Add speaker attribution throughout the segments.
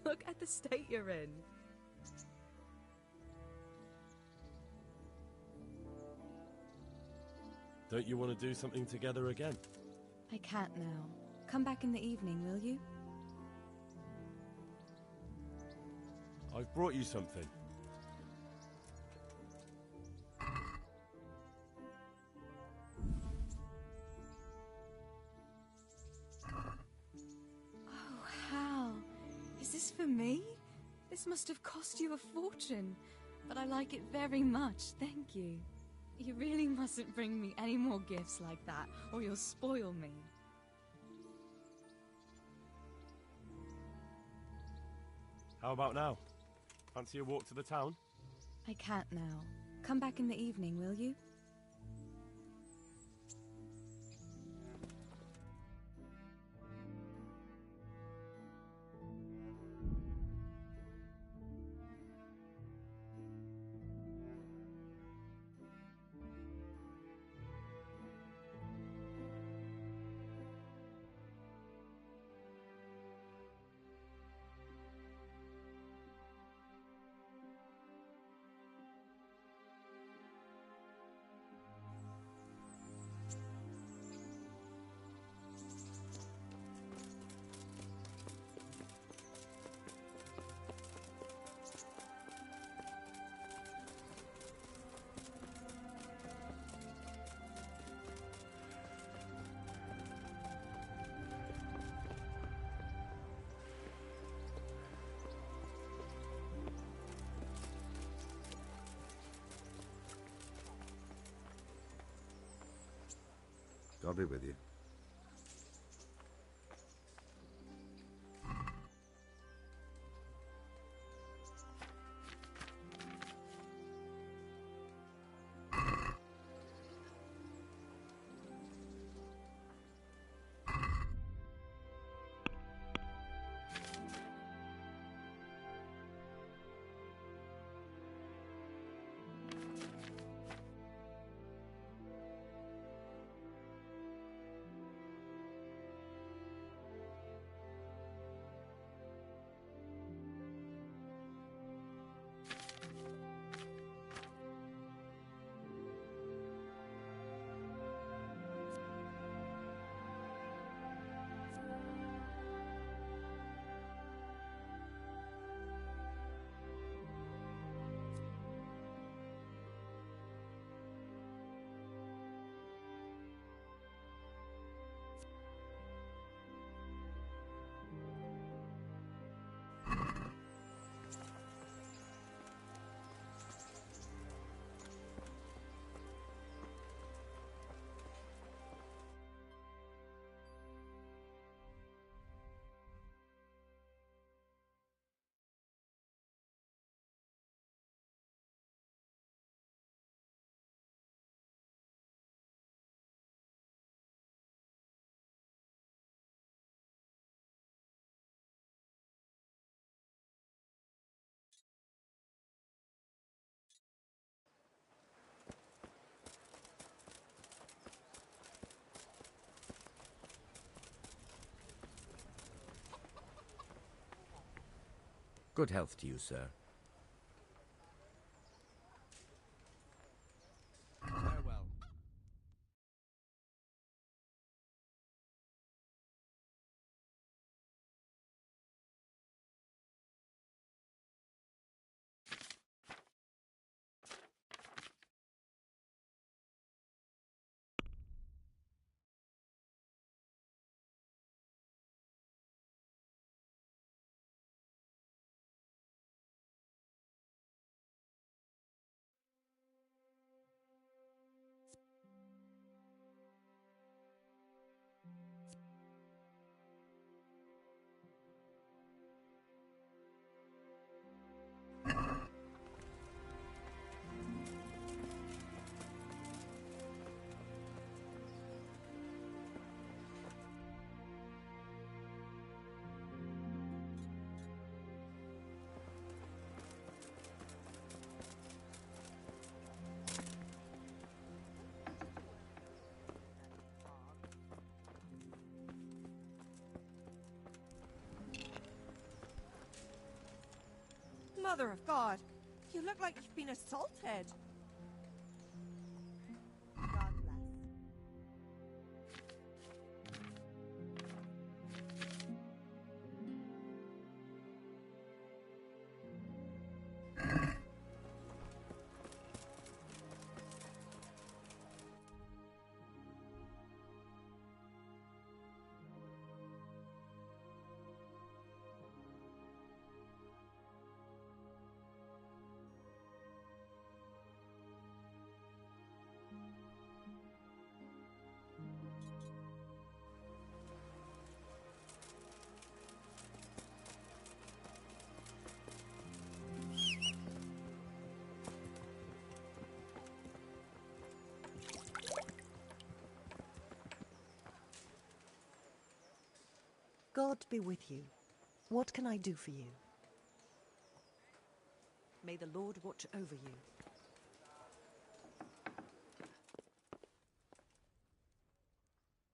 Speaker 1: Look at the state you're in.
Speaker 2: Don't you want to do something together again?
Speaker 1: I can't now. Come back in the evening, will you?
Speaker 2: I've brought you something.
Speaker 1: Oh, Hal. Is this for me? This must have cost you a fortune. But I like it very much, thank you. You really mustn't bring me any more gifts like that, or you'll spoil me.
Speaker 2: How about now? Fancy a walk to the town?
Speaker 1: I can't now. Come back in the evening, will you?
Speaker 3: God be with you. Good health to you, sir.
Speaker 4: Mother of God, you look like you've been assaulted. God bless.
Speaker 5: God be with you. What can I do for you? May the Lord watch over you.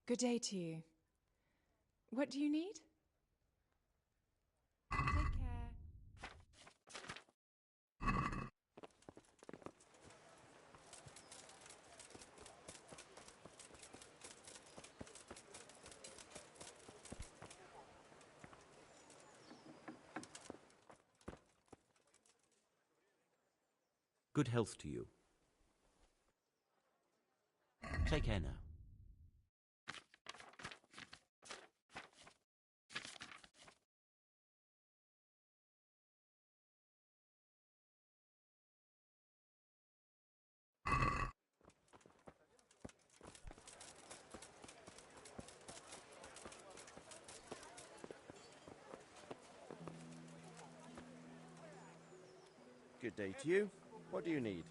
Speaker 6: Good day to you. What do you need? Take care.
Speaker 3: Good health to you. Take care now.
Speaker 7: Good day to you. What do you need?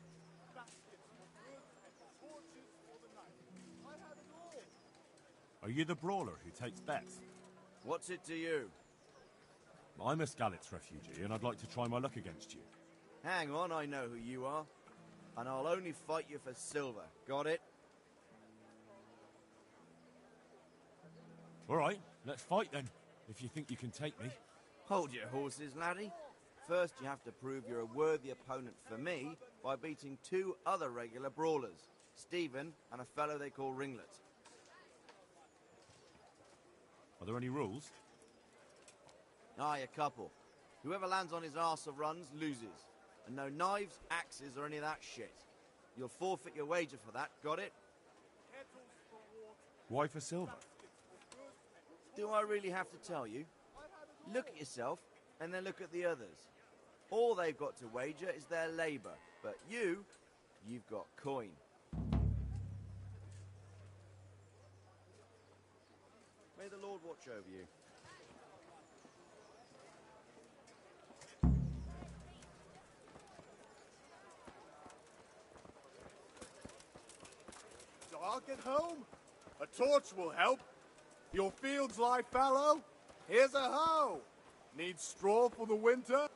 Speaker 2: Are you the brawler who takes bets?
Speaker 7: What's it to you?
Speaker 2: I'm a Skalitz refugee, and I'd like to try my luck against you.
Speaker 7: Hang on, I know who you are. And I'll only fight you for silver. Got it?
Speaker 2: All right, let's fight then, if you think you can take me.
Speaker 7: Hold your horses, laddie. First, you have to prove you're a worthy opponent for me by beating two other regular brawlers, Stephen and a fellow they call Ringlet.
Speaker 2: Are there any rules?
Speaker 7: Aye, a couple. Whoever lands on his arse or runs loses. And no knives, axes, or any of that shit. You'll forfeit your wager for that, got it?
Speaker 2: Why for silver?
Speaker 7: Do I really have to tell you? Look at yourself, and then look at the others. All they've got to wager is their labour, but you've got coin. May the Lord watch over you.
Speaker 8: Dark at home? A torch will help. Your fields lie fallow? Here's a hoe. Need straw for the winter?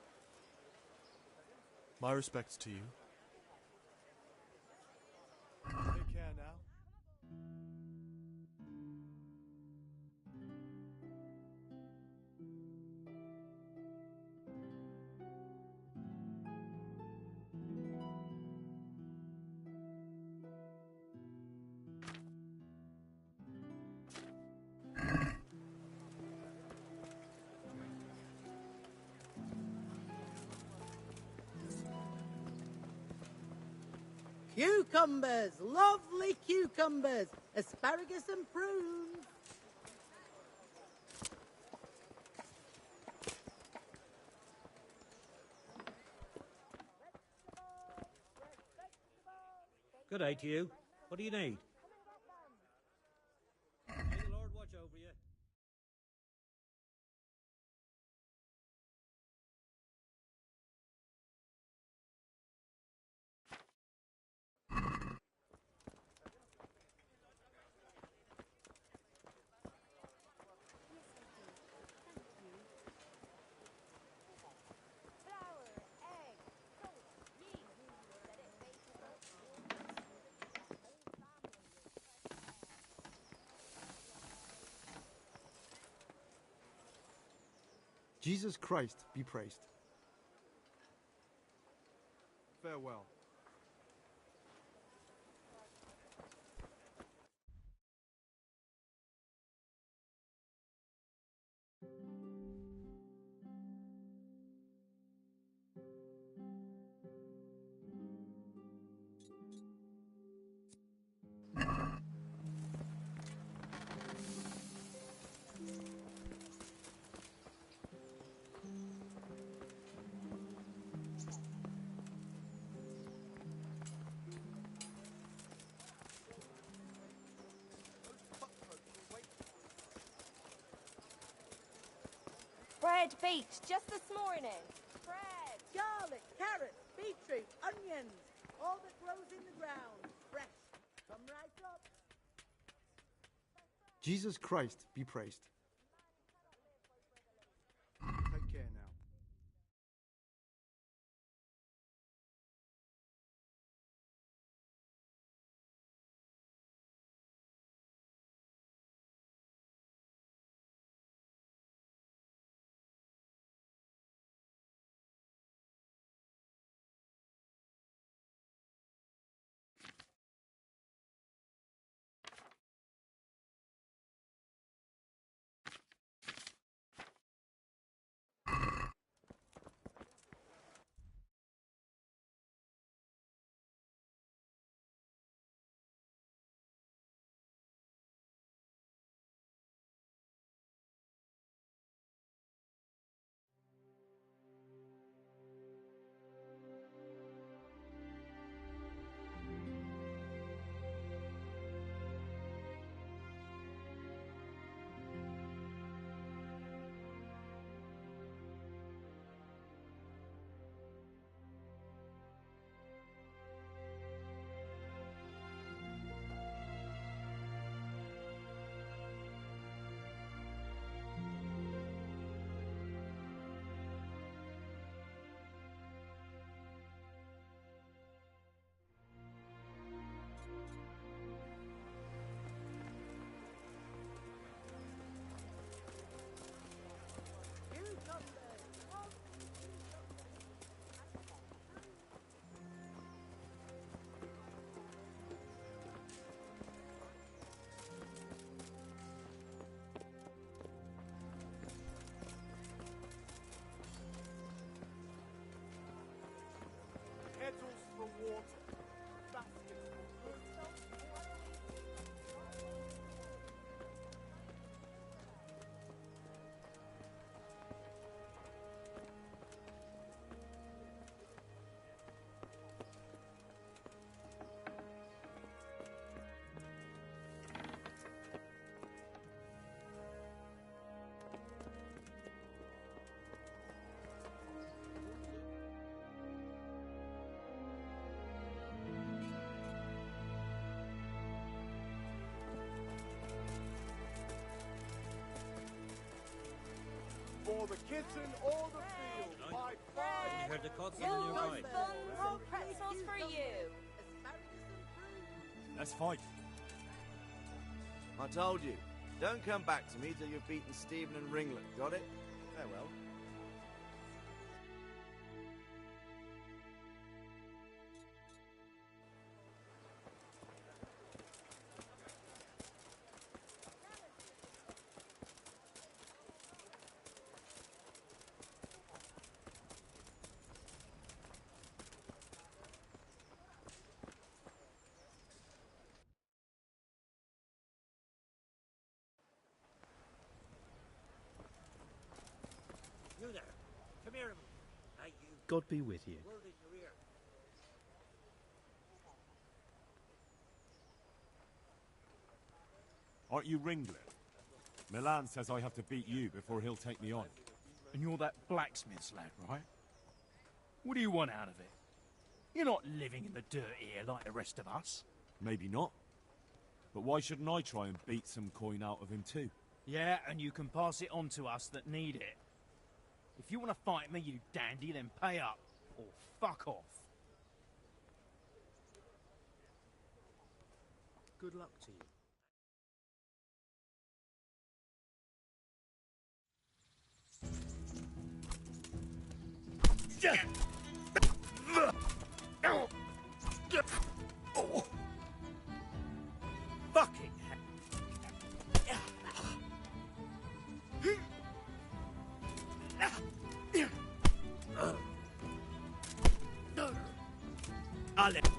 Speaker 9: My respects to you.
Speaker 8: Take care now.
Speaker 10: Cucumbers, lovely cucumbers, asparagus and prunes.
Speaker 11: Good day to you. What do you need? May the Lord watch over you.
Speaker 9: Jesus Christ be praised. Farewell.
Speaker 12: Bread baked just this morning. Bread.
Speaker 10: Garlic, carrots, beetroot, onions, all that grows in the ground. Fresh. Come right up.
Speaker 9: Jesus Christ be praised. Take care now.
Speaker 8: Kettles for water. Baskets for food. For the kitten or the field, by five.
Speaker 11: You heard the cuts on the new
Speaker 12: Those
Speaker 11: ride.
Speaker 12: buns and pretzels for you.
Speaker 2: Let's fight.
Speaker 7: I told you. Don't come back to me till you've beaten Stephen and Ringlet. Got it? Farewell.
Speaker 11: You there. Come here a minute. Hey, you.
Speaker 3: God be with you.
Speaker 11: Word in your ear.
Speaker 2: Aren't you Ringlet? Milan says I have to beat you before he'll take me on.
Speaker 13: And you're that blacksmith's lad, right? What do you want out of it? You're not living in the dirt here like the rest of us.
Speaker 2: Maybe not. But why shouldn't I try and beat some coin out of him too?
Speaker 13: Yeah, and you can pass it on to us that need it. If you want to fight me, you dandy, then pay up. Or fuck off.
Speaker 3: Good luck to you.
Speaker 11: Ale.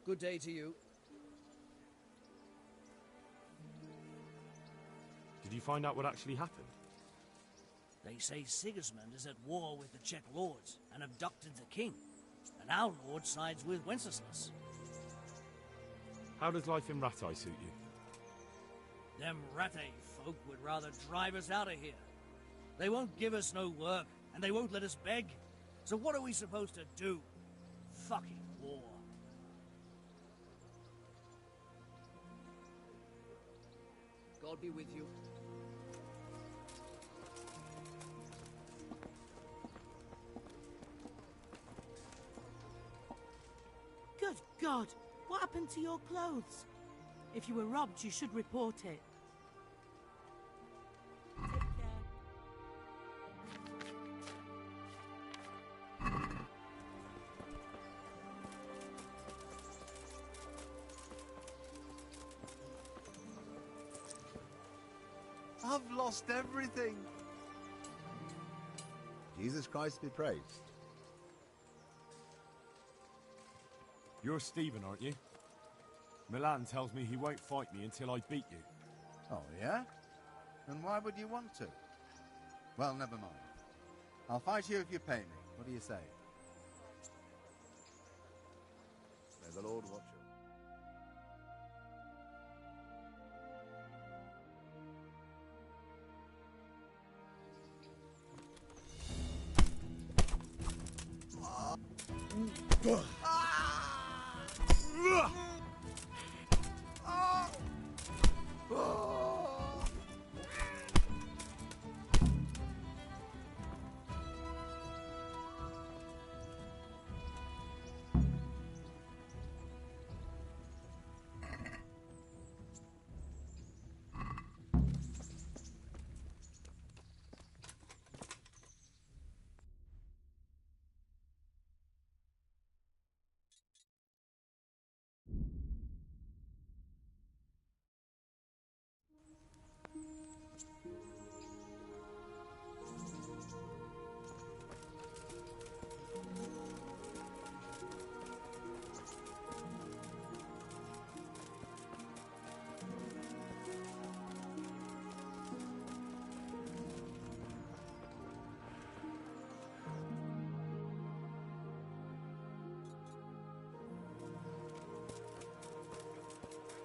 Speaker 14: Good day to you.
Speaker 2: Did you find out what actually happened?
Speaker 11: They say Sigismund is at war with the Czech lords and abducted the king. And our lord sides with Wenceslas.
Speaker 2: How does life in Rattay suit you?
Speaker 11: Them Rattay folk would rather drive us out of here. They won't give us no work, and they won't let us beg. So what are we supposed to do? Fucking war.
Speaker 14: God be with you.
Speaker 10: Good God! What happened to your clothes? If you were robbed, you should report it. Take care.
Speaker 8: I've lost everything.
Speaker 15: Jesus Christ be praised.
Speaker 2: You're Stephen, aren't you? Milan tells me he won't fight me until I beat you.
Speaker 15: Oh, yeah? Then why would you want to? Well, never mind. I'll fight you if you pay me. What do you say? May the Lord watch you.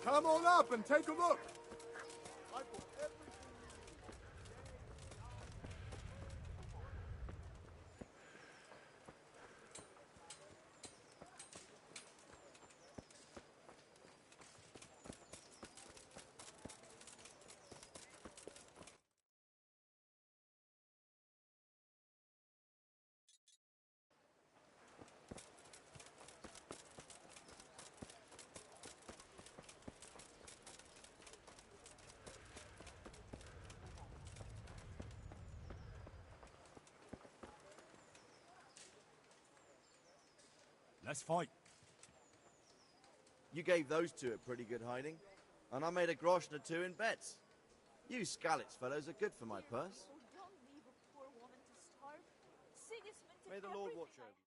Speaker 8: Come on up and take a look. I bought everything.
Speaker 2: Let's fight.
Speaker 7: You gave those two a pretty good hiding, and I made a grosh and a two in bets. You Scalitz fellows are good for my purse. May the Lord watch over you.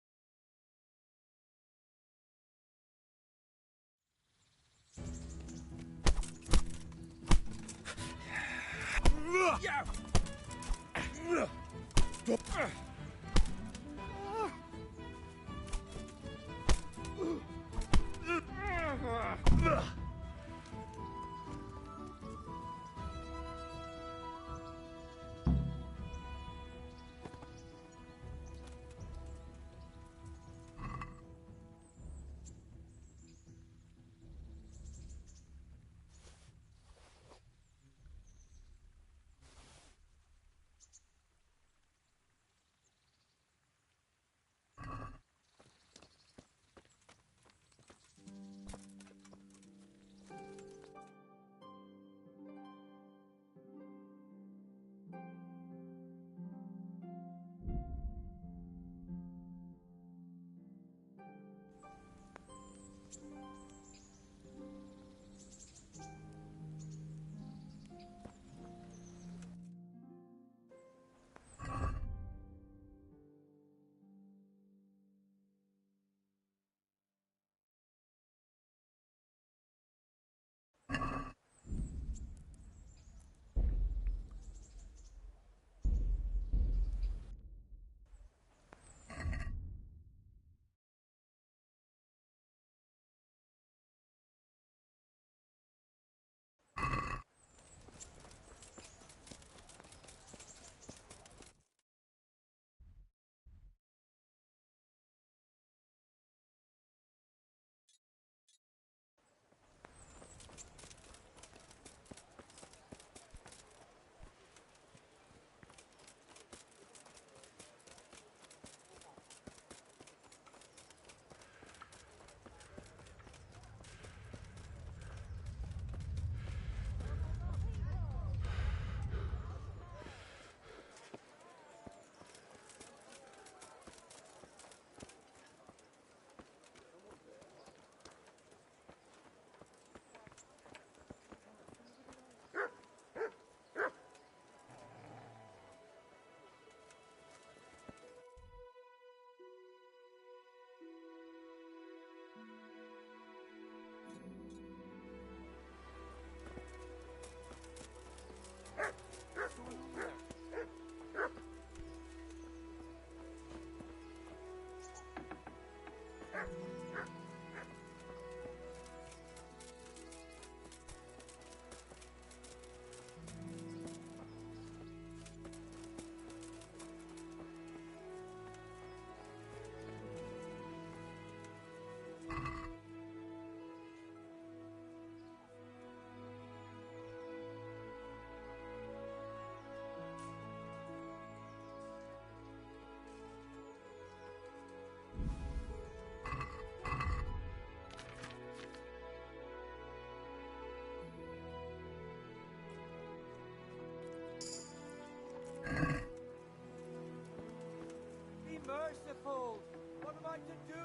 Speaker 10: merciful! What am I to do?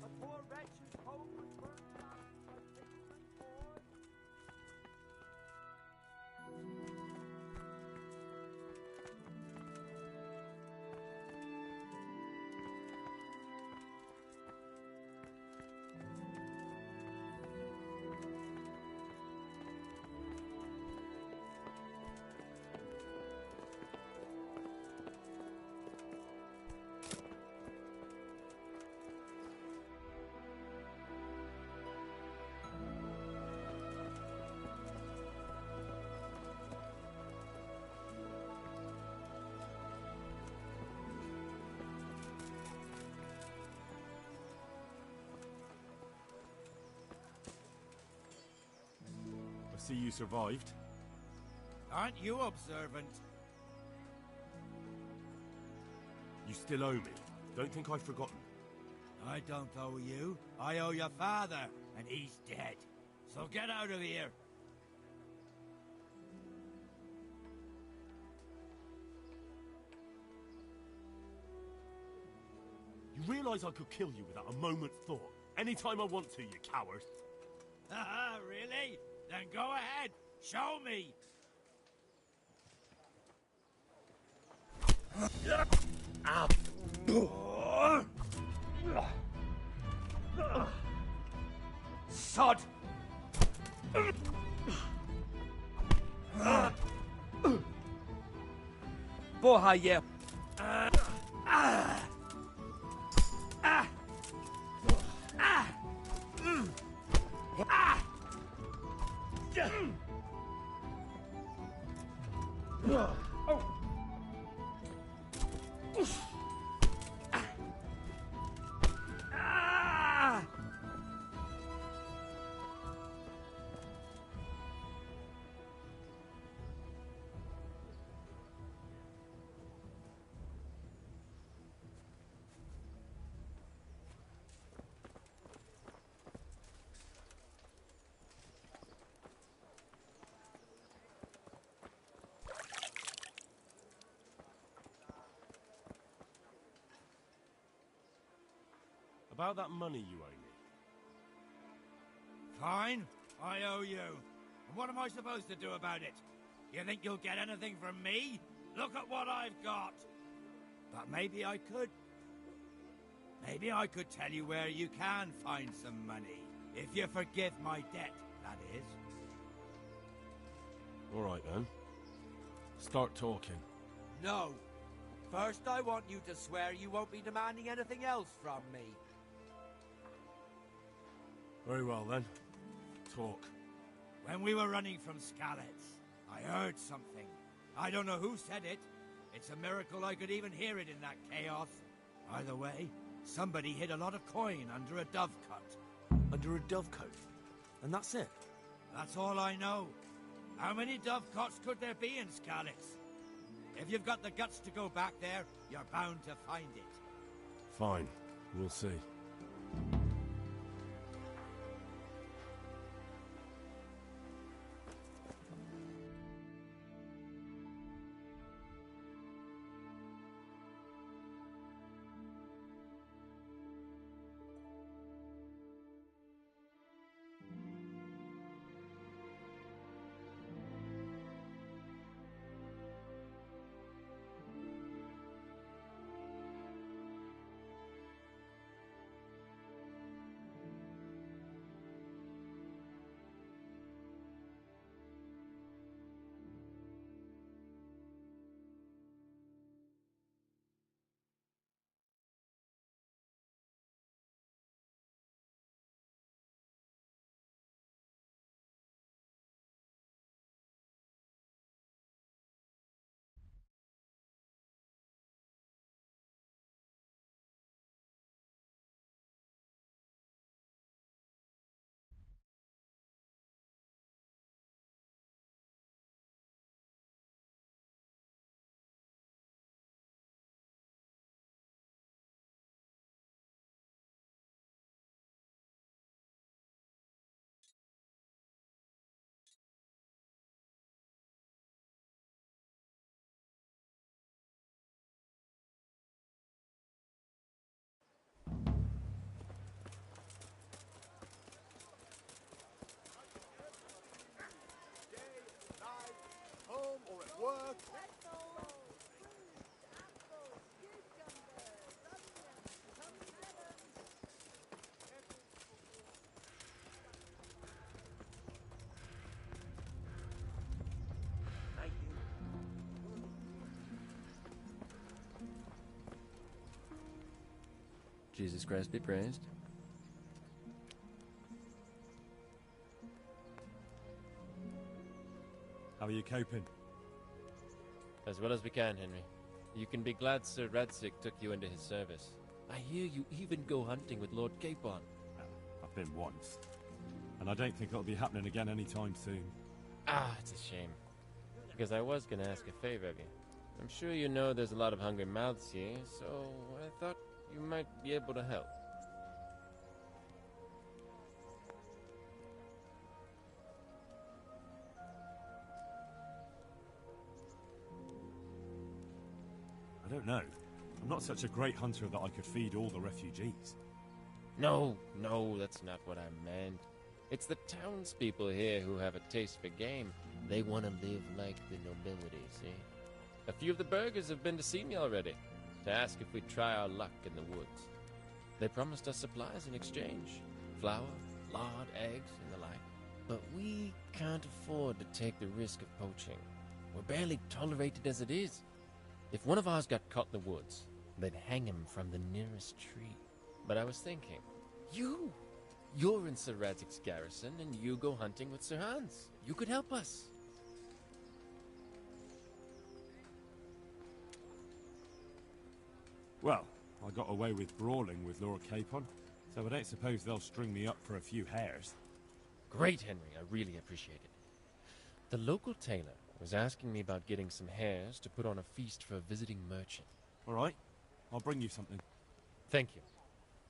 Speaker 10: A poor wretch whose home was burned down by ignorant boy?
Speaker 2: see you survived.
Speaker 10: Aren't you observant?
Speaker 2: You still owe me. Don't think I've forgotten.
Speaker 10: I don't owe you. I owe your father, and he's dead. So get out of here.
Speaker 2: You realise I could kill you without a moment's thought? Anytime I want to, you coward.
Speaker 10: Haha, really? Then go ahead. Show me.
Speaker 11: Sod! Porra, yeah.
Speaker 2: About that money you owe me.
Speaker 10: Fine, I owe you. And what am I supposed to do about it? You think you'll get anything from me? Look at what I've got. But maybe I could. Maybe I could tell you where you can find some money. If you forgive my debt, that is.
Speaker 2: All right, then. Start talking.
Speaker 10: No. First, I want you to swear you won't be demanding anything else from me.
Speaker 2: Very well, then. Talk.
Speaker 10: When we were running from Skalitz, I heard something. I don't know who said it. It's a miracle I could even hear it in that chaos. Either way, somebody hid a lot of coin under a dovecote.
Speaker 2: Under a dovecote? And that's it?
Speaker 10: That's all I know. How many dovecotes could there be in Skalitz? If you've got the guts to go back there, you're bound to find it.
Speaker 2: Fine. We'll see.
Speaker 8: Home or at work.
Speaker 16: Jesus Christ be praised.
Speaker 2: How are you coping?
Speaker 17: As well as we can, Henry. You can be glad Sir Radzig took you into his service. I hear you even go hunting with Lord Capon.
Speaker 2: I've been once. And I don't think it'll be happening again anytime soon.
Speaker 17: Ah, it's a shame. Because I was gonna ask a favor of you. I'm sure you know there's a lot of hungry mouths here, so I thought you might be able to help.
Speaker 2: I don't know. I'm not such a great hunter that I could feed all the refugees.
Speaker 17: No, that's not what I meant. It's the townspeople here who have a taste for game. They want to live like the nobility, see? A few of the burghers have been to see me already, to ask if we'd try our luck in the woods. They promised us supplies in exchange. Flour, lard, eggs, and the like. But we can't afford to take the risk of poaching. We're barely tolerated as it is. If one of ours got caught in the woods, they'd hang him from the nearest tree. But I was thinking, you're in Sir Radzig's garrison, and you go hunting with Sir Hans. You could help us.
Speaker 2: Well, I got away with brawling with Lord Capon, so I don't suppose they'll string me up for a few hares.
Speaker 17: Great, Henry. I really appreciate it. The local tailor was asking me about getting some hares to put on a feast for a visiting merchant.
Speaker 2: All right. I'll bring you something.
Speaker 17: Thank you.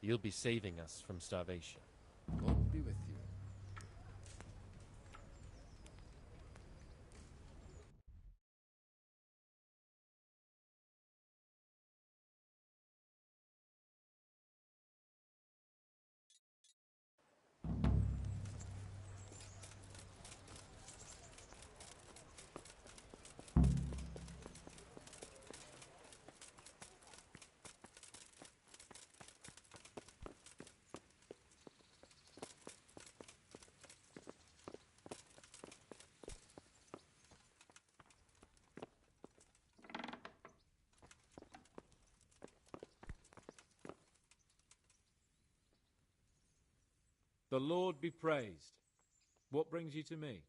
Speaker 17: You'll be saving us from starvation.
Speaker 15: God be with you.
Speaker 18: The Lord be praised. What brings you to me?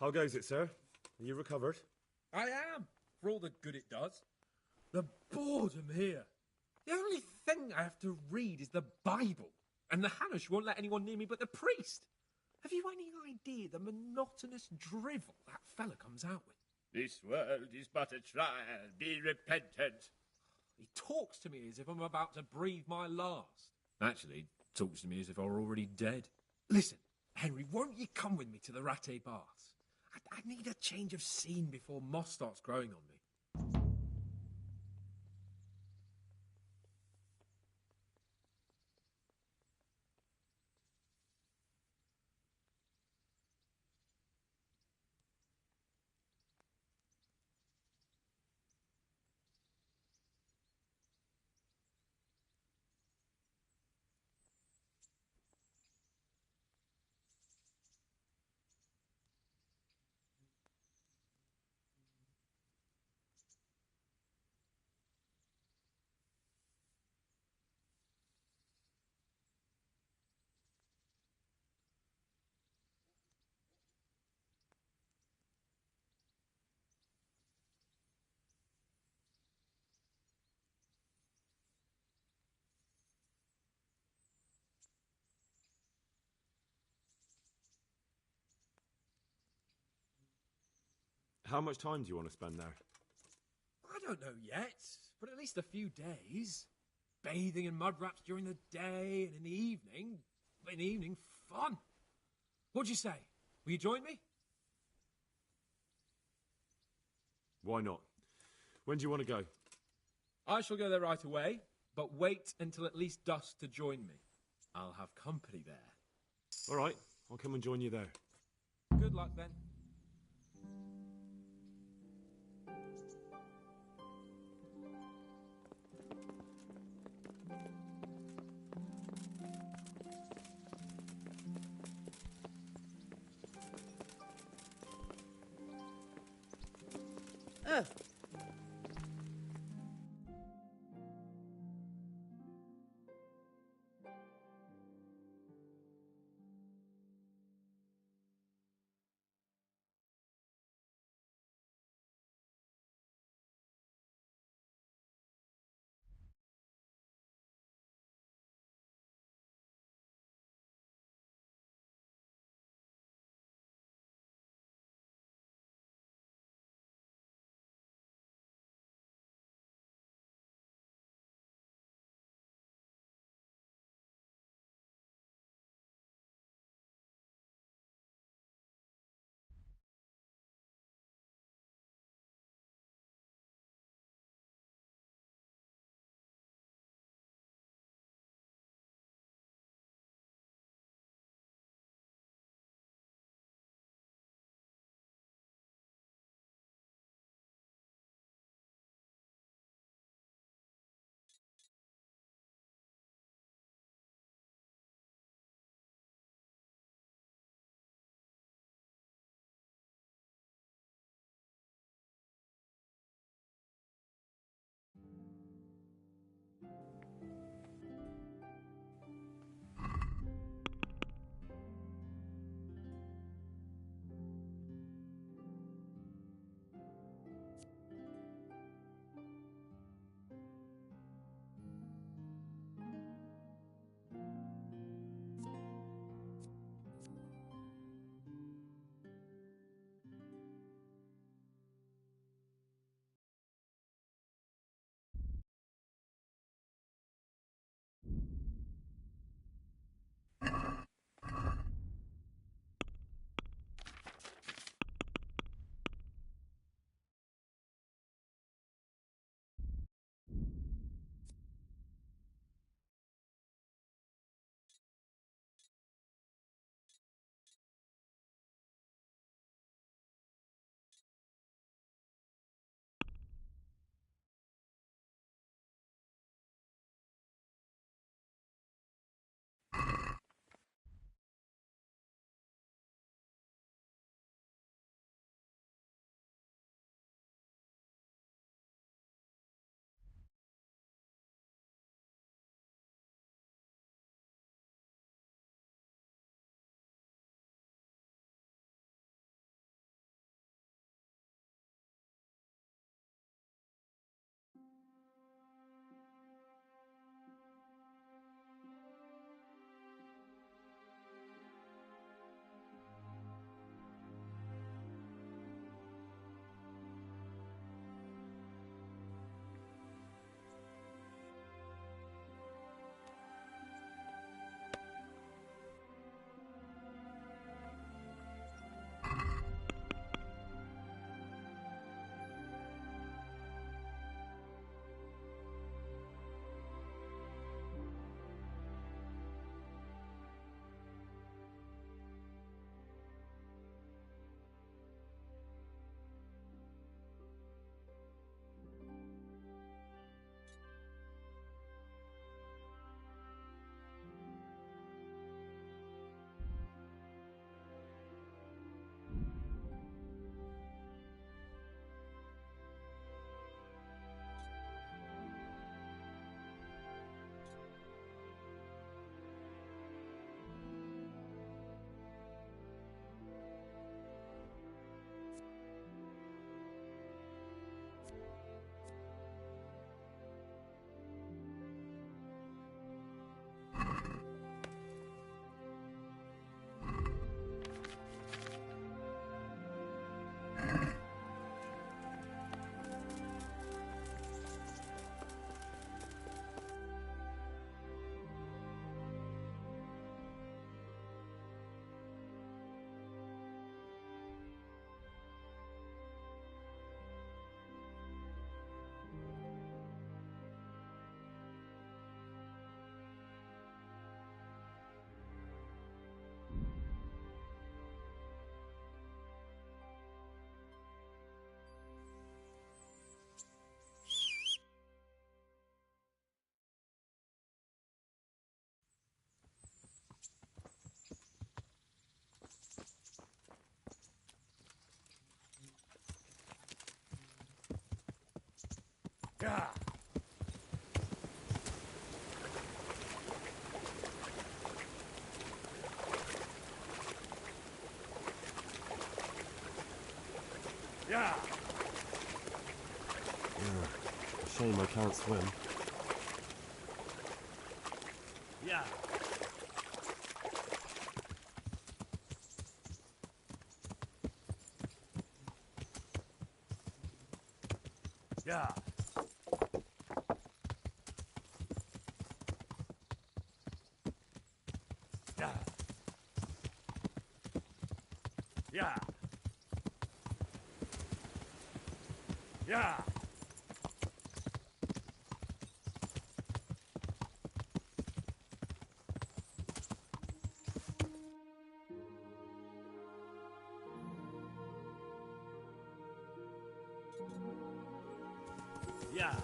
Speaker 2: How goes it, sir? Are you recovered?
Speaker 18: I am, for all the good it does. The boredom here. The only thing I have to read is the Bible, and the Hanush won't let anyone near me but the priest. Have you any idea the monotonous drivel that fella comes out with?
Speaker 19: This world is but a trial. Be repentant.
Speaker 18: He talks to me as if I'm about to breathe my last. Actually, he talks to me as if I were already dead. Listen, Henry, won't you come with me to the Rattay Baths? I need a change of scene before moss starts growing on me.
Speaker 2: How much time do you want to spend there?
Speaker 18: I don't know yet, but at least a few days. Bathing in mud wraps during the day, and in the evening, fun. What'd you say? Will you join me?
Speaker 2: Why not? When do you want to go?
Speaker 18: I shall go there right away, but wait until at least dusk to join me. I'll have company there.
Speaker 2: All right, I'll come and join you there.
Speaker 18: Good luck then.
Speaker 2: Yeah. Yeah.
Speaker 20: Shame I can't swim.
Speaker 2: Yeah. Yeah. Yeah. Yeah. Yeah. Yeah.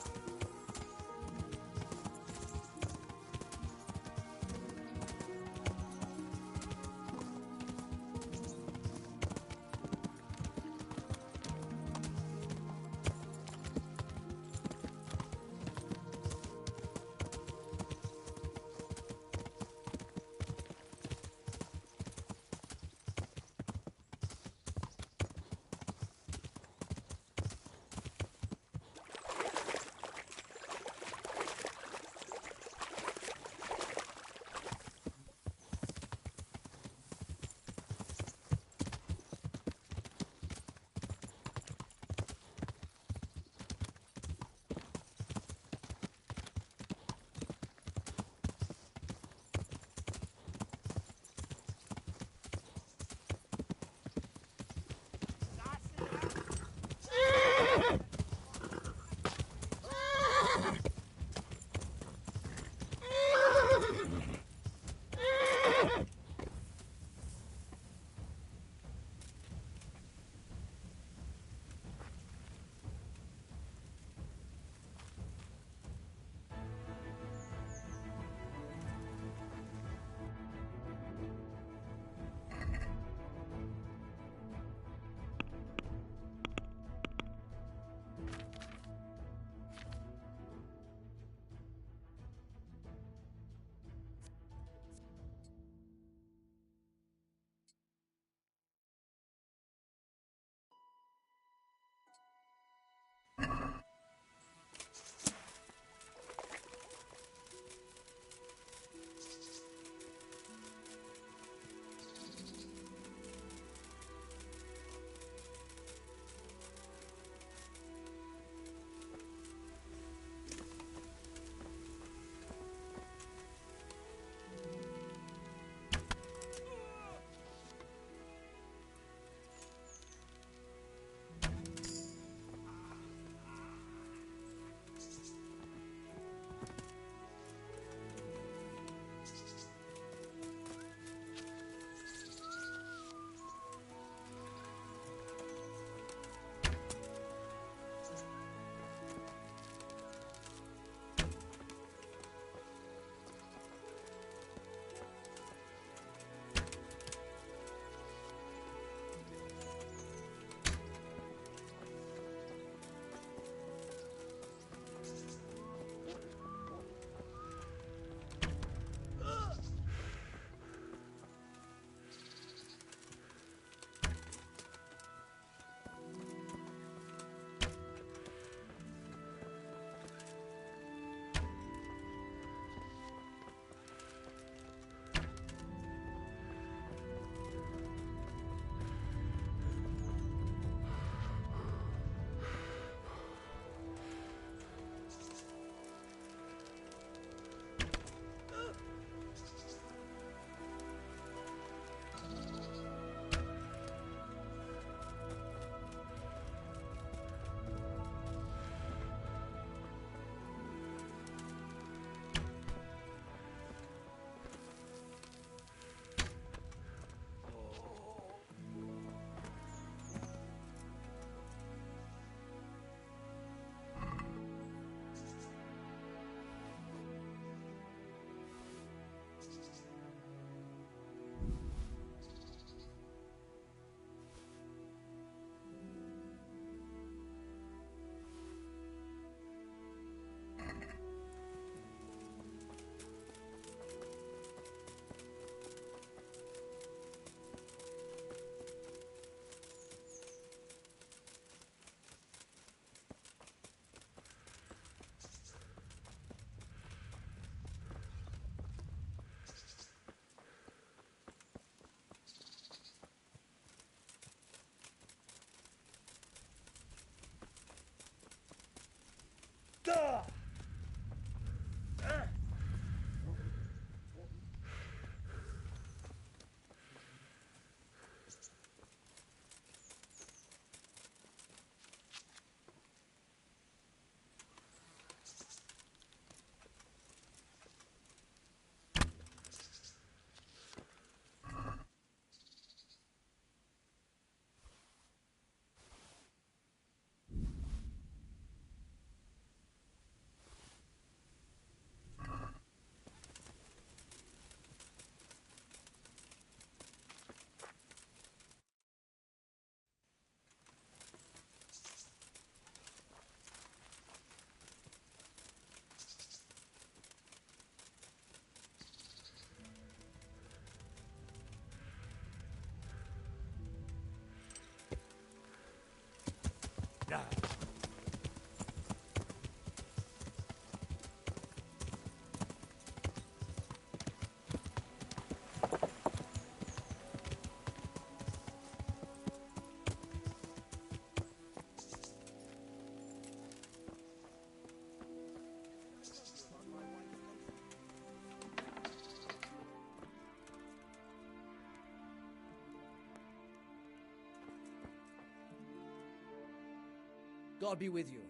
Speaker 14: God be with you.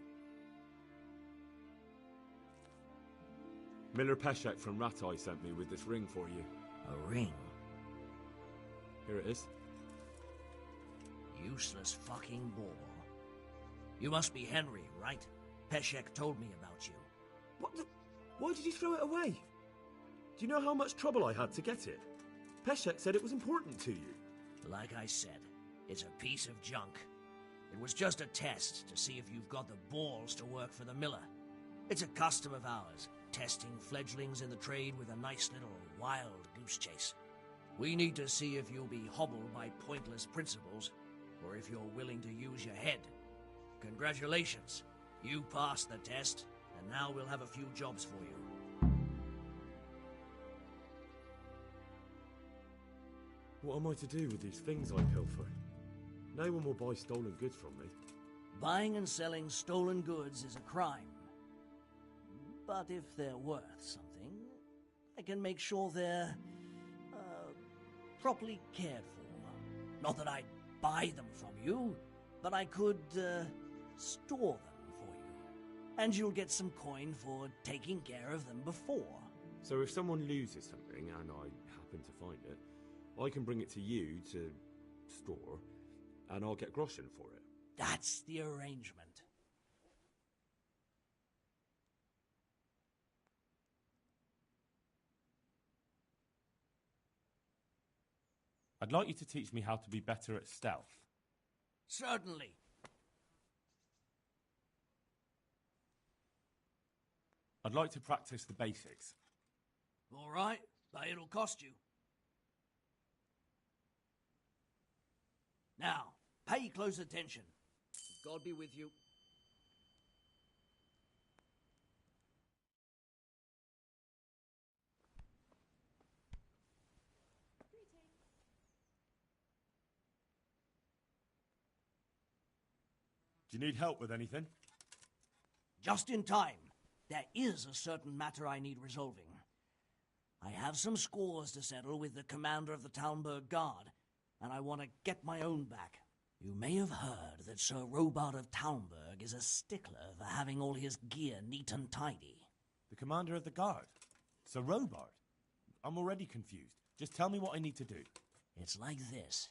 Speaker 2: Miller Peshek from Ratai sent me with this ring for you.
Speaker 11: A ring?
Speaker 2: Here it is.
Speaker 11: Useless fucking bauble. You must be Henry, right? Peshek told me about you.
Speaker 20: What the... Why did you throw it away? Do you know how much trouble I had to get it? Peshek said it was important to you.
Speaker 11: Like I said, it's a piece of junk. It was just a test to see if you've got the balls to work for the miller. It's a custom of ours, testing fledglings in the trade with a nice little wild goose chase. We need to see if you'll be hobbled by pointless principles, or if you're willing to use your head. Congratulations. You passed the test, and now we'll have a few jobs for you.
Speaker 20: What am I to do with these things I pilfer? No one will buy stolen goods from me.
Speaker 11: Buying and selling stolen goods is a crime. But if they're worth something, I can make sure they're, properly cared for. Not that I'd buy them from you, but I could, store them for you. And you'll get some coin for taking care of them before.
Speaker 2: So if someone loses something, and I happen to find it, I can bring it to you to store, and I'll get groschen for it.
Speaker 11: That's the arrangement.
Speaker 2: I'd like you to teach me how to be better at stealth.
Speaker 11: Certainly.
Speaker 2: I'd like to practice the basics.
Speaker 11: All right, but it'll cost you. Now, pay close attention.
Speaker 14: God be with you.
Speaker 2: Do you need help with anything?
Speaker 11: Just in time. There is a certain matter I need resolving. I have some scores to settle with the commander of the Talmberg Guard, and I want to get my own back. You may have heard that Sir Robard of Talmberg is a stickler for having all his gear neat and tidy.
Speaker 2: The commander of the guard? Sir Robard? I'm already confused. Just tell me what I need to do.
Speaker 11: It's like this.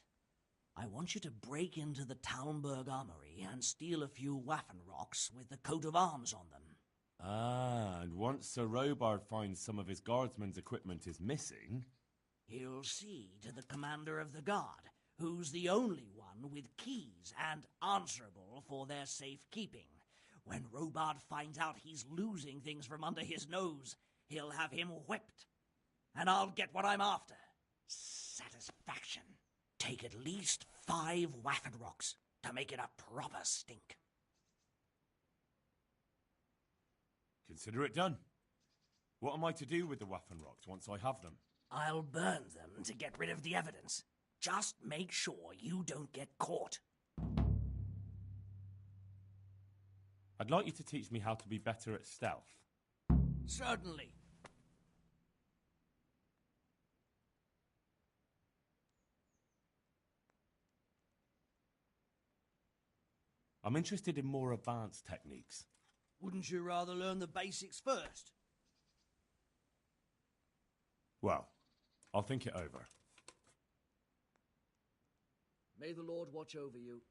Speaker 11: I want you to break into the Talmberg armory and steal a few Waffenrocks with the coat of arms on them.
Speaker 2: Ah, and once Sir Robard finds some of his guardsmen's equipment is missing...
Speaker 11: He'll see to the commander of the guard, who's the only one with keys and answerable for their safekeeping. When Robard finds out he's losing things from under his nose, he'll have him whipped. And I'll get what I'm after. Satisfaction. Take at least 5 Waffenrocks to make it a proper stink.
Speaker 2: Consider it done. What am I to do with the Waffenrocks once I have them?
Speaker 11: I'll burn them to get rid of the evidence. Just make sure you don't get caught.
Speaker 2: I'd like you to teach me how to be better at stealth.
Speaker 11: Certainly.
Speaker 2: I'm interested in more advanced techniques.
Speaker 11: Wouldn't you rather learn the basics first?
Speaker 2: Well, I'll think it over.
Speaker 14: May the Lord watch over you.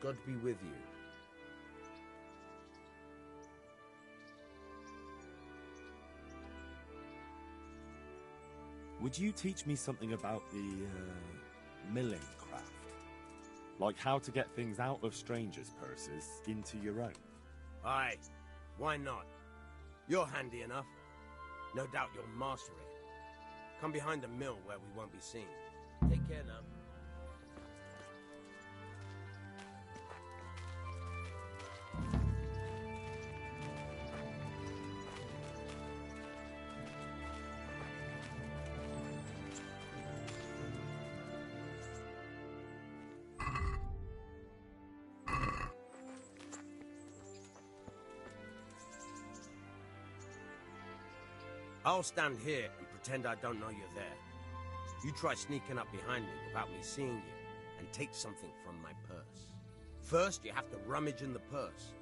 Speaker 21: God be with you.
Speaker 2: Would you teach me something about the milling craft? Like how to get things out of strangers' purses into your own?
Speaker 22: Aye, why not? You're handy enough. No doubt you'll master it. Come behind the mill where we won't be seen.
Speaker 14: Take care now.
Speaker 22: I'll stand here and pretend I don't know you're there. You try sneaking up behind me without me seeing you, and take something from my purse. First, you have to rummage in the purse.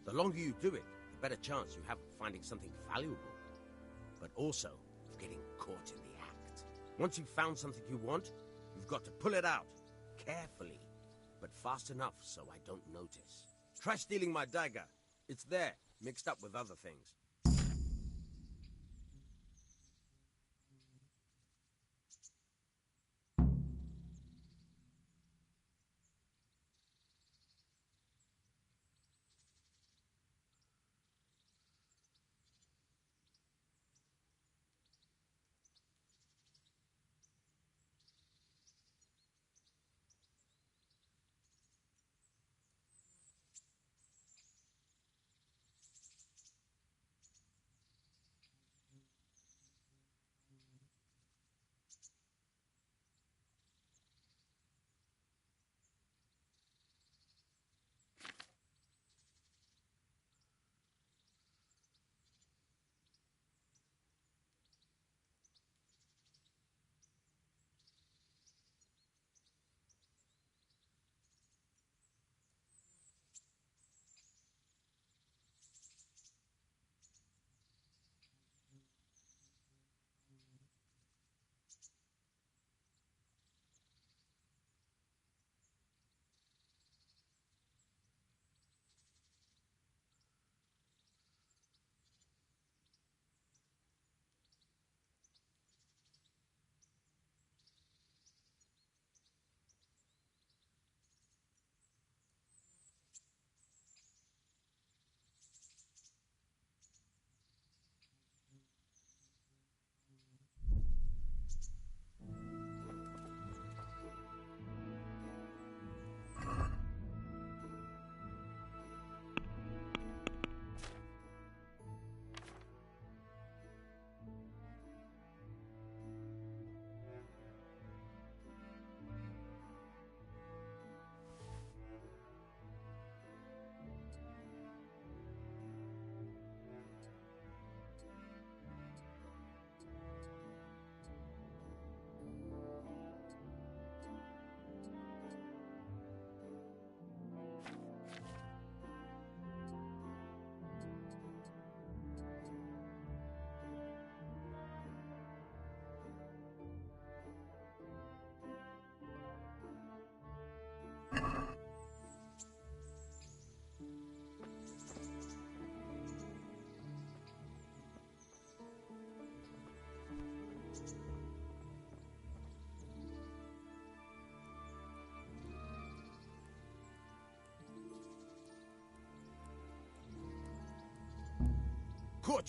Speaker 22: The longer you do it, the better chance you have of finding something valuable, but also of getting caught in the act. Once you've found something you want, you've got to pull it out, carefully, but fast enough so I don't notice. Try stealing my dagger. It's there, mixed up with other things.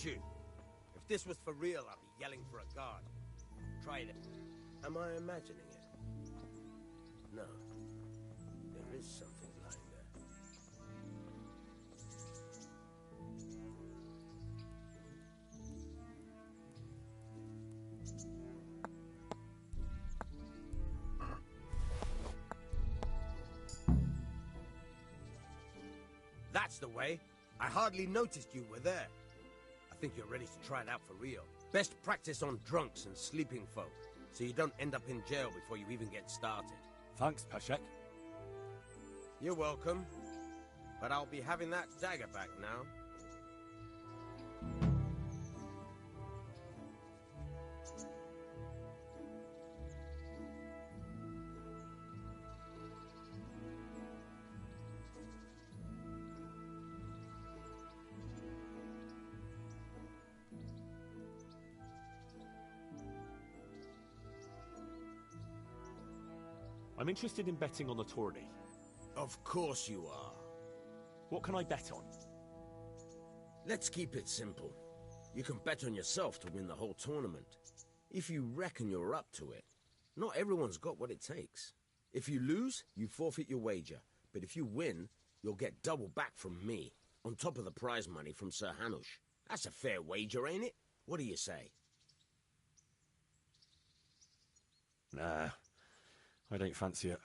Speaker 22: got you. If this was for real, I'd be yelling for a guard. Try it. Am I imagining it? No. There is something lying there. That's the way. I hardly noticed you were there. I think you're ready to try it out for real. Best practice on drunks and sleeping folk, so you don't end up in jail before you even get started.
Speaker 20: Thanks, Peshek.
Speaker 22: You're welcome. But I'll be having that dagger back now.
Speaker 2: I'm interested in betting on the tourney.
Speaker 22: Of course you are.
Speaker 2: What can I bet on?
Speaker 22: Let's keep it simple. You can bet on yourself to win the whole tournament. If you reckon you're up to it. Not everyone's got what it takes. If you lose, you forfeit your wager. But if you win, you'll get double back from me, on top of the prize money from Sir Hanush. That's a fair wager, ain't it? What do you say?
Speaker 2: Nah, I don't fancy it.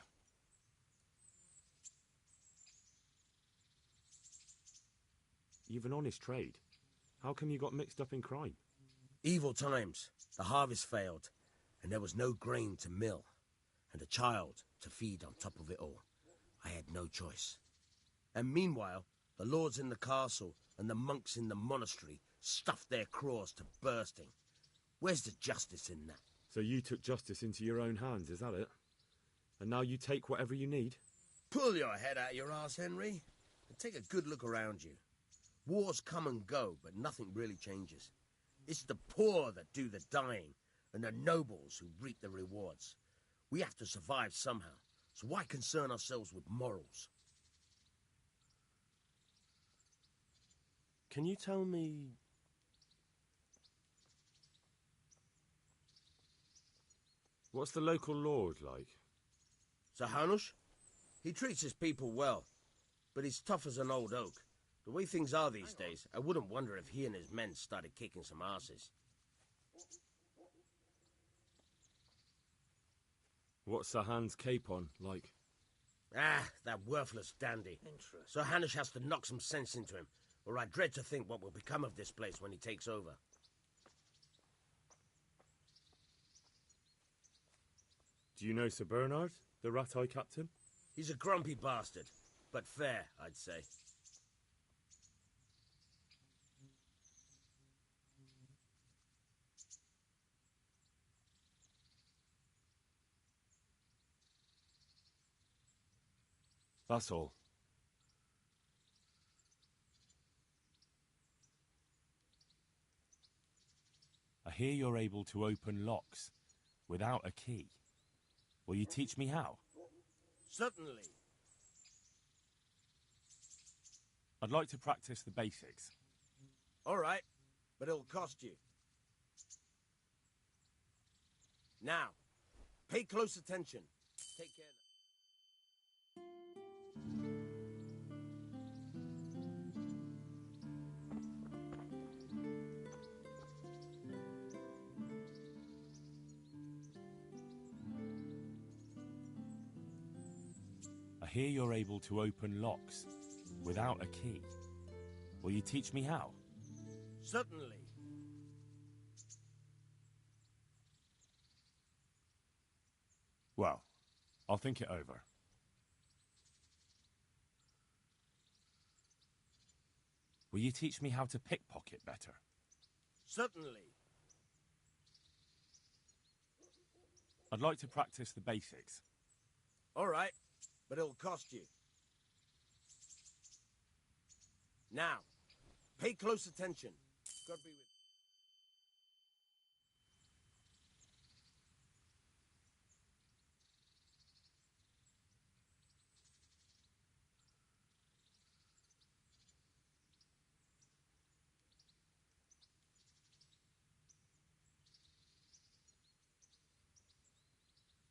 Speaker 2: You've an honest trade. How come you got mixed up in crime?
Speaker 22: Evil times. The harvest failed, and there was no grain to mill, and a child to feed on top of it all. I had no choice. And meanwhile, the lords in the castle and the monks in the monastery stuffed their craws to bursting. Where's the justice in that?
Speaker 2: So you took justice into your own hands, is that it? And now you take whatever you need?
Speaker 22: Pull your head out your arse, Henry, and take a good look around you. Wars come and go, but nothing really changes. It's the poor that do the dying, and the nobles who reap the rewards. We have to survive somehow, so why concern ourselves with morals?
Speaker 20: Can you tell me...
Speaker 2: What's the local lord like?
Speaker 22: Sir Hanush? He treats his people well, but he's tough as an old oak. The way things are these days, I wouldn't wonder if he and his men started kicking some asses.
Speaker 2: What's Sir Hans' capon like?
Speaker 22: Ah, that worthless dandy. Sir Hanush has to knock some sense into him, or I dread to think what will become of this place when he takes over.
Speaker 2: Do you know Sir Bernard, the rat-eye captain?
Speaker 22: He's a grumpy bastard, but fair, I'd say.
Speaker 2: That's all. I hear you're able to open locks without a key. Will you teach me how?
Speaker 22: Certainly.
Speaker 2: I'd like to practice the basics.
Speaker 22: All right, but it'll cost you. Now, pay close attention. Take care now.
Speaker 2: I hear you're able to open locks without a key. Will you teach me how?
Speaker 22: Certainly.
Speaker 2: Well, I'll think it over. Will you teach me how to pickpocket better?
Speaker 22: Certainly.
Speaker 2: I'd like to practice the basics.
Speaker 22: All right, but it'll cost you. Now, pay close attention. God be with you.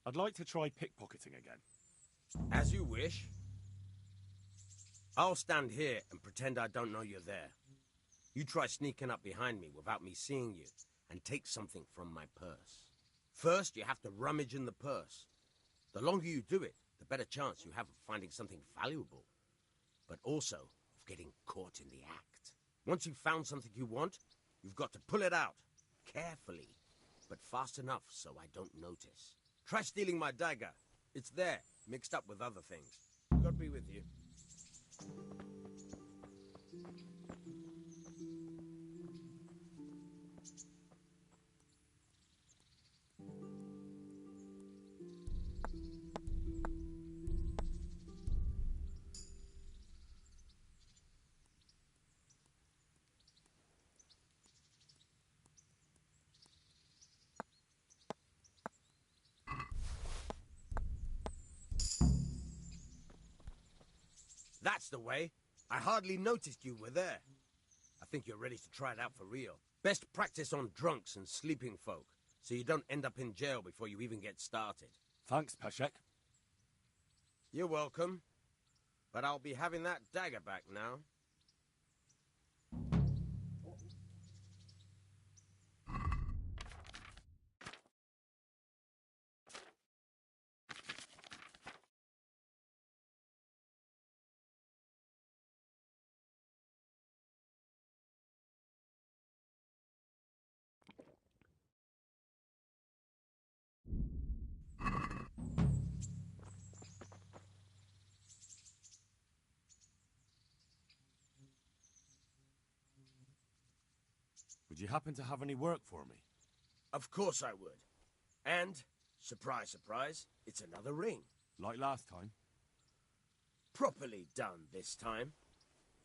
Speaker 2: I'd like to try pickpocketing again.
Speaker 22: As you wish. I'll stand here and pretend I don't know you're there. You try sneaking up behind me without me seeing you, and take something from my purse. First, you have to rummage in the purse. The longer you do it, the better chance you have of finding something valuable, but also of getting caught in the act. Once you've found something you want, you've got to pull it out, carefully, but fast enough so I don't notice. Try stealing my dagger. It's there, mixed up with other things. God be with you. That's the way. I hardly noticed you were there. I think you're ready to try it out for real. Best practice on drunks and sleeping folk, so you don't end up in jail before you even get started.
Speaker 2: Thanks, Peshek.
Speaker 22: You're welcome. But I'll be having that dagger back now.
Speaker 2: Would you happen to have any work for me?
Speaker 22: Of course I would. And, surprise, surprise, it's another ring.
Speaker 2: Like last time?
Speaker 22: Properly done this time.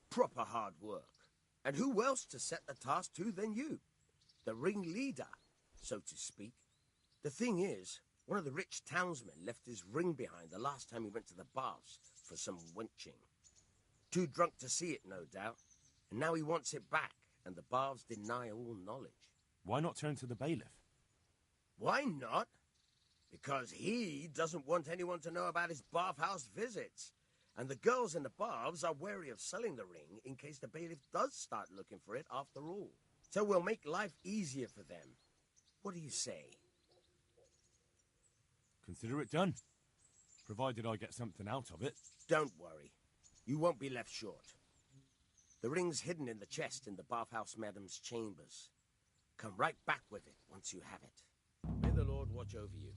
Speaker 22: Proper hard work. And who else to set the task to than you? The ringleader, so to speak. The thing is, one of the rich townsmen left his ring behind the last time he went to the baths for some wenching. Too drunk to see it, no doubt. And now he wants it back, and the baths deny all knowledge.
Speaker 2: Why not turn to the bailiff?
Speaker 22: Why not? Because he doesn't want anyone to know about his bathhouse visits. And the girls in the baths are wary of selling the ring in case the bailiff does start looking for it after all. So we'll make life easier for them. What do you say?
Speaker 2: Consider it done. Provided I get something out of it.
Speaker 22: Don't worry. You won't be left short. The ring's hidden in the chest in the bathhouse madam's chambers. Come right back with it once you have it. May the Lord watch over you.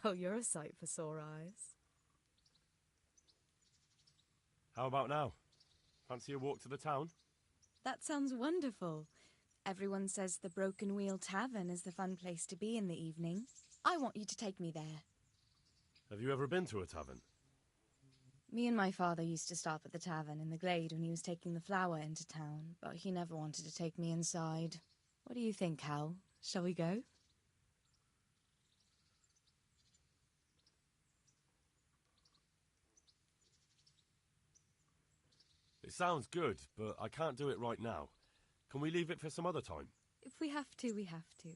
Speaker 1: Well, you're a sight for sore eyes.
Speaker 2: How about now? Fancy a walk to the town?
Speaker 1: That sounds wonderful. Everyone says the Broken Wheel Tavern is the fun place to be in the evening. I want you to take me there.
Speaker 2: Have you ever been to a tavern?
Speaker 1: Me and my father used to stop at the tavern in the glade when he was taking the flour into town, but he never wanted to take me inside. What do you think, Hal? Shall we go?
Speaker 2: It sounds good, but I can't do it right now. Can we leave it for some other time?
Speaker 1: If we have to, we have to.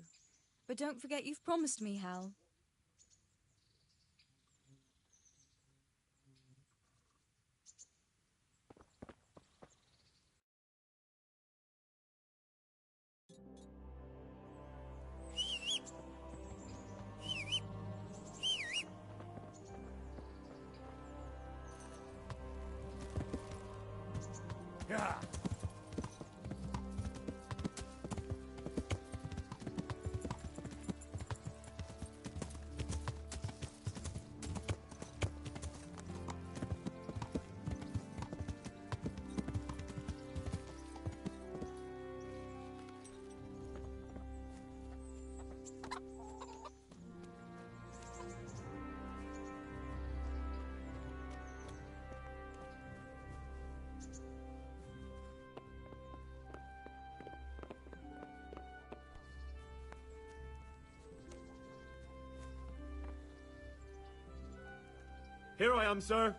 Speaker 1: But don't forget you've promised me, Hal.
Speaker 2: Yeah. Here I am, sir.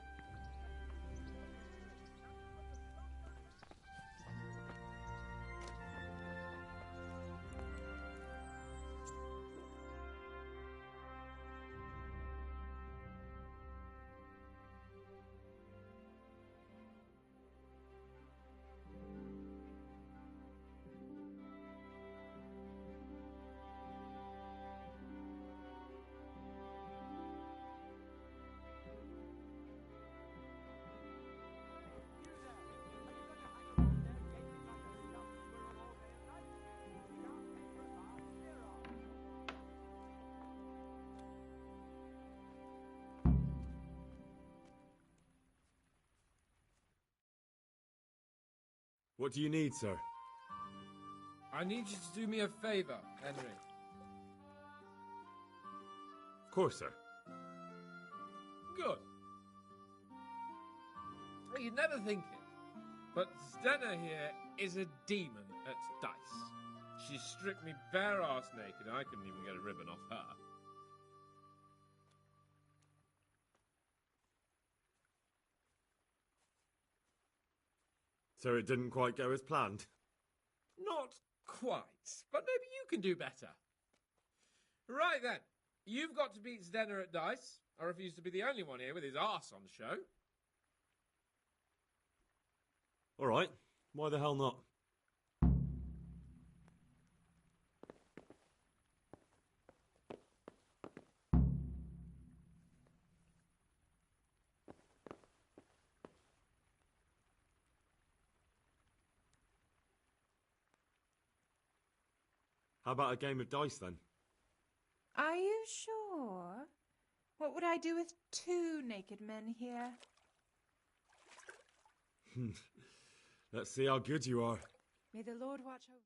Speaker 2: What do you need, sir?
Speaker 18: I need you to do me a favour, Henry.
Speaker 2: Of course, sir.
Speaker 18: Good. You'd never think it, but Stenna here is a demon at dice. She stripped me bare arse naked and I couldn't even get a ribbon off her.
Speaker 2: So it didn't quite go as planned?
Speaker 18: Not quite, but maybe you can do better. Right then, you've got to beat Stenna at dice. I refuse to be the only one here with his arse on show.
Speaker 2: All right. Why the hell not? How about a game of dice, then?
Speaker 6: Are you sure? What would I do with two naked men here?
Speaker 2: Let's see how good you are.
Speaker 6: May the Lord watch over.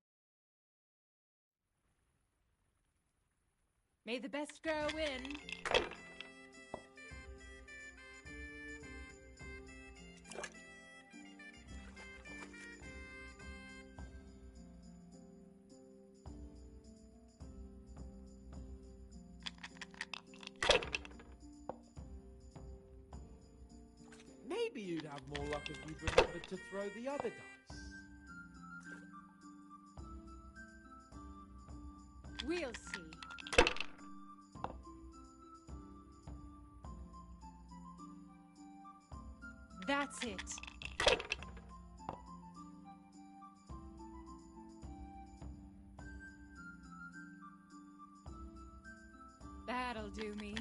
Speaker 6: May the best girl win.
Speaker 18: Maybe you'd have more luck if you'd remembered to throw the other dice.
Speaker 6: We'll see. That's it. That'll do me.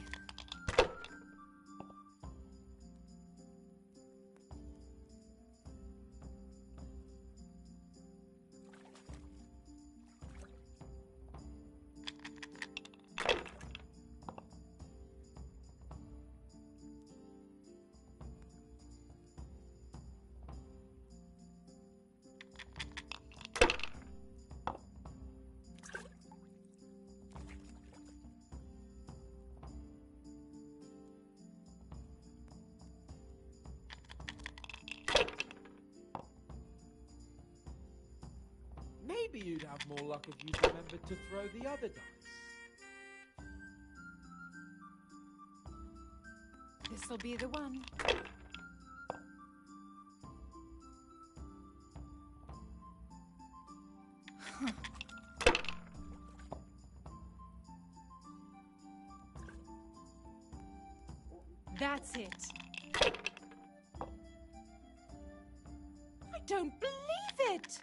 Speaker 18: Maybe you'd have more luck if you'd remembered to throw the other dice.
Speaker 6: This'll be the one. That's it. I don't believe it!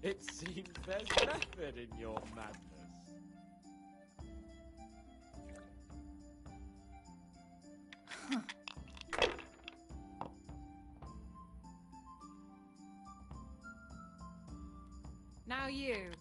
Speaker 18: It seems there's method in your madness.
Speaker 6: about you?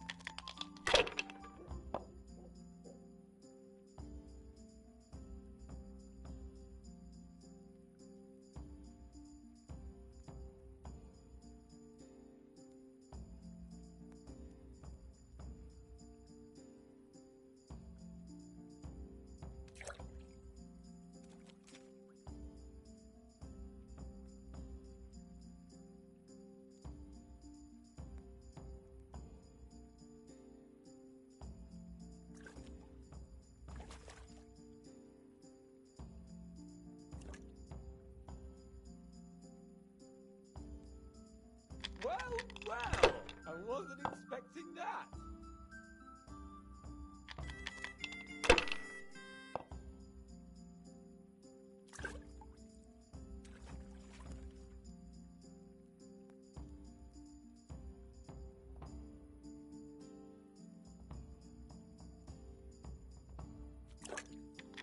Speaker 4: Well, I wasn't expecting that.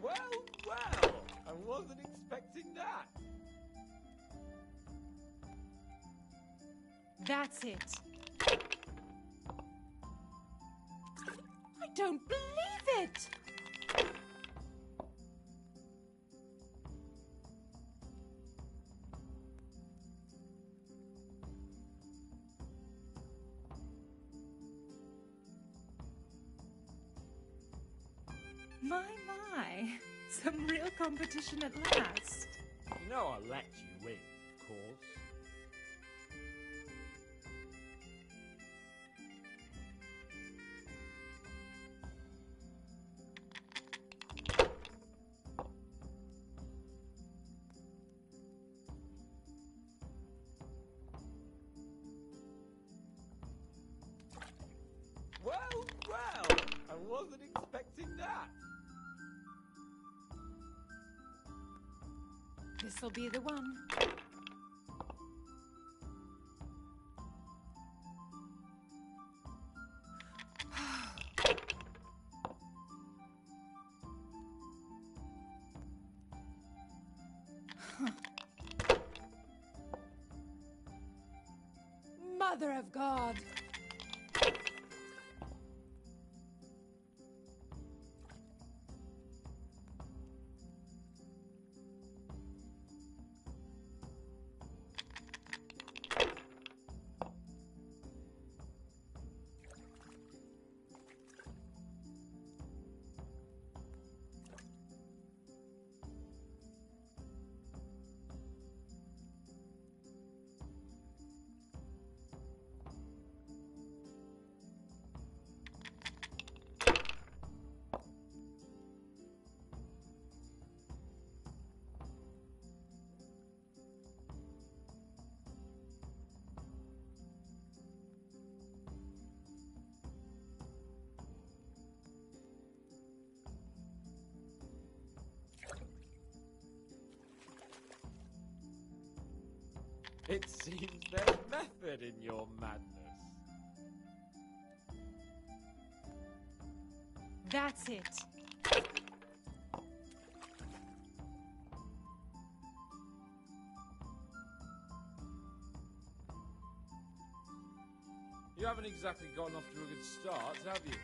Speaker 4: Well, I wasn't expecting that.
Speaker 6: That's it. I don't believe it! My. Some real competition at last.
Speaker 4: You know I let you win, of course. Well, I wasn't expecting that.
Speaker 6: This'll be the one. Mother of God!
Speaker 4: It seems there's method in your madness.
Speaker 6: That's it.
Speaker 4: You haven't exactly gotten off to a good start, have you?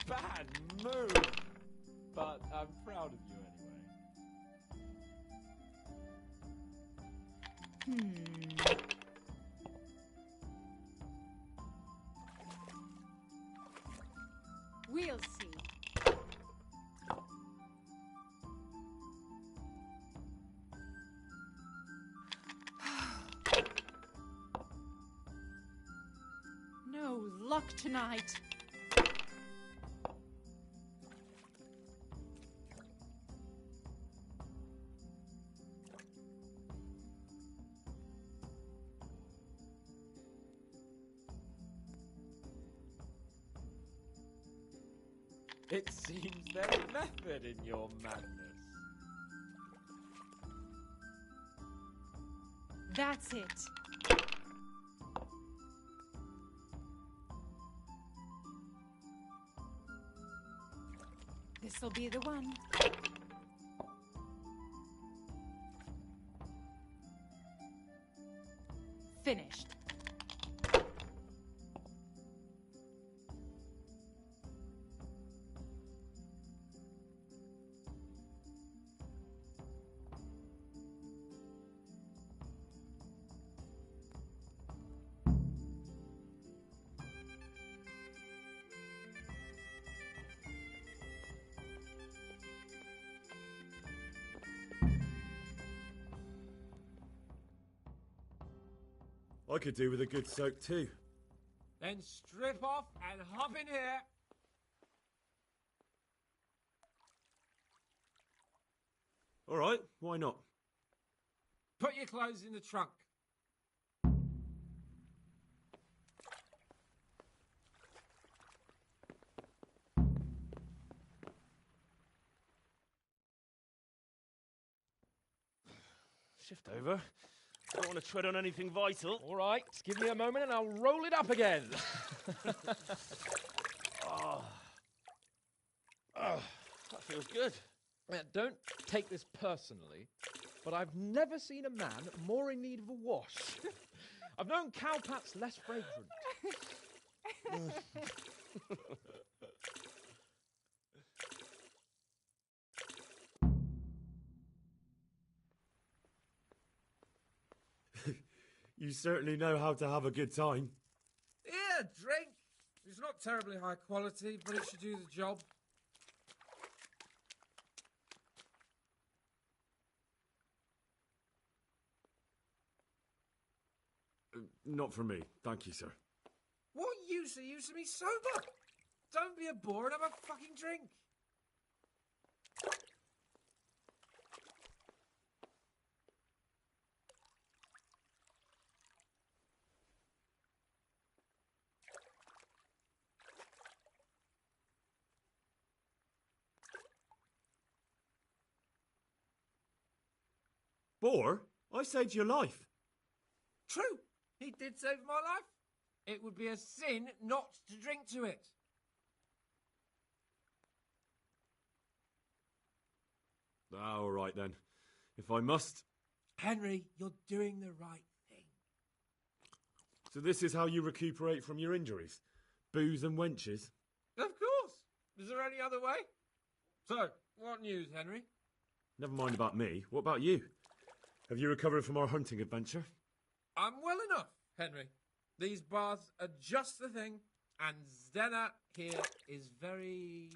Speaker 4: Bad move! But I'm proud of you anyway.
Speaker 6: We'll see. No luck tonight.
Speaker 4: It seems there's method in your madness.
Speaker 6: That's it. This'll be the one. Finished.
Speaker 2: I could do with a good soak too.
Speaker 18: Then strip off and hop in here.
Speaker 2: All right, why not?
Speaker 18: Put your clothes in the trunk.
Speaker 13: Shift over.
Speaker 5: Don't want to tread on anything vital.
Speaker 13: All right, give me a moment and I'll roll it up again.
Speaker 5: Oh, that feels good.
Speaker 13: Don't take this personally, but I've never seen a man more in need of a wash. I've known cowpats less fragrant.
Speaker 2: You certainly know how to have a good time.
Speaker 18: Yeah, drink. It's not terribly high quality, but it should do the job.
Speaker 2: Not for me, thank you, sir.
Speaker 18: What use are you to me sober? Don't be a bore and have a fucking drink.
Speaker 2: Boar? I saved your life.
Speaker 18: True, he did save my life. It would be a sin not to drink to it.
Speaker 2: All right then. If I must.
Speaker 18: Henry, you're doing the right thing.
Speaker 2: So this is how you recuperate from your injuries? Booze and wenches?
Speaker 18: Of course. Is there any other way? So, what news, Henry?
Speaker 2: Never mind about me. What about you? Have you recovered from our hunting adventure?
Speaker 18: I'm well enough, Henry. These baths are just the thing, and Zdenna here is very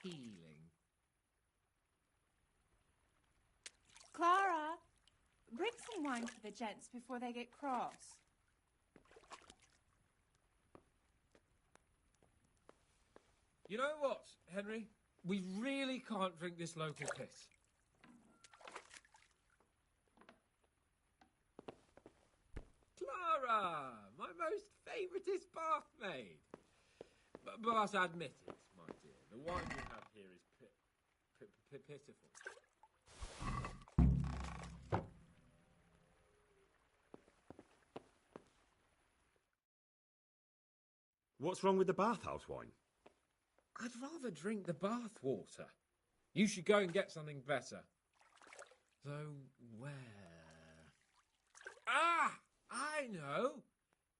Speaker 18: healing.
Speaker 6: Clara, bring some wine for the gents before they get cross.
Speaker 18: You know what, Henry? We really can't drink this local piss. Clara, my most favouriteest bath maid. But I admit it, my dear, the wine you have here is pitiful.
Speaker 2: What's wrong with the bathhouse wine?
Speaker 18: I'd rather drink the bath water. You should go and get something better. Though where? Ah! I know!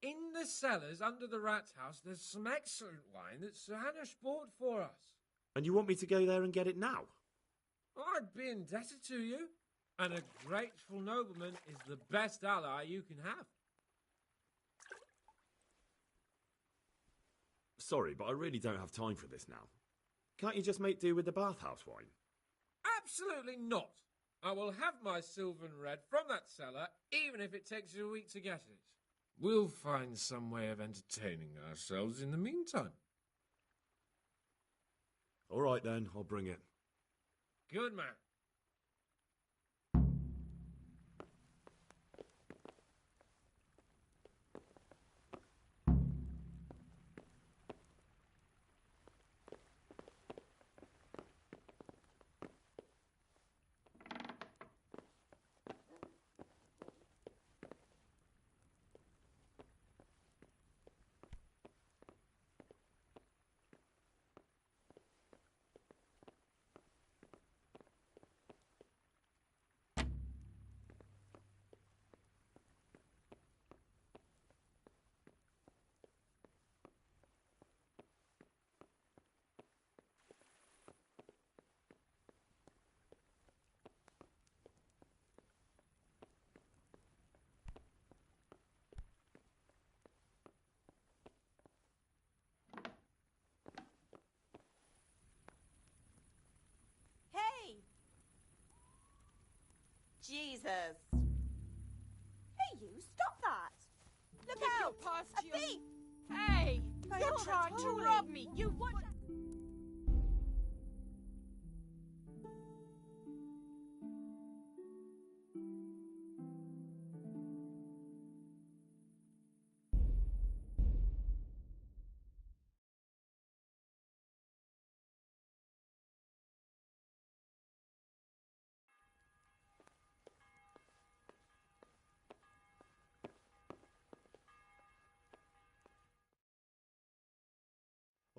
Speaker 18: In the cellars under the rat house, there's some excellent wine that Sir Hanush bought for us.
Speaker 2: And you want me to go there and get it now?
Speaker 18: I'd be indebted to you. And a grateful nobleman is the best ally you can have.
Speaker 2: Sorry, but I really don't have time for this now. Can't you just make do with the bathhouse wine?
Speaker 18: Absolutely not. I will have my silver and red from that cellar, even if it takes you a week to get it. We'll find some way of entertaining ourselves in the meantime.
Speaker 2: All right then, I'll bring it.
Speaker 18: Good man.
Speaker 9: Jesus! Hey, you, stop that! Look out! A thief!
Speaker 6: Hey!
Speaker 9: You're
Speaker 6: You're trying to rob me! You want...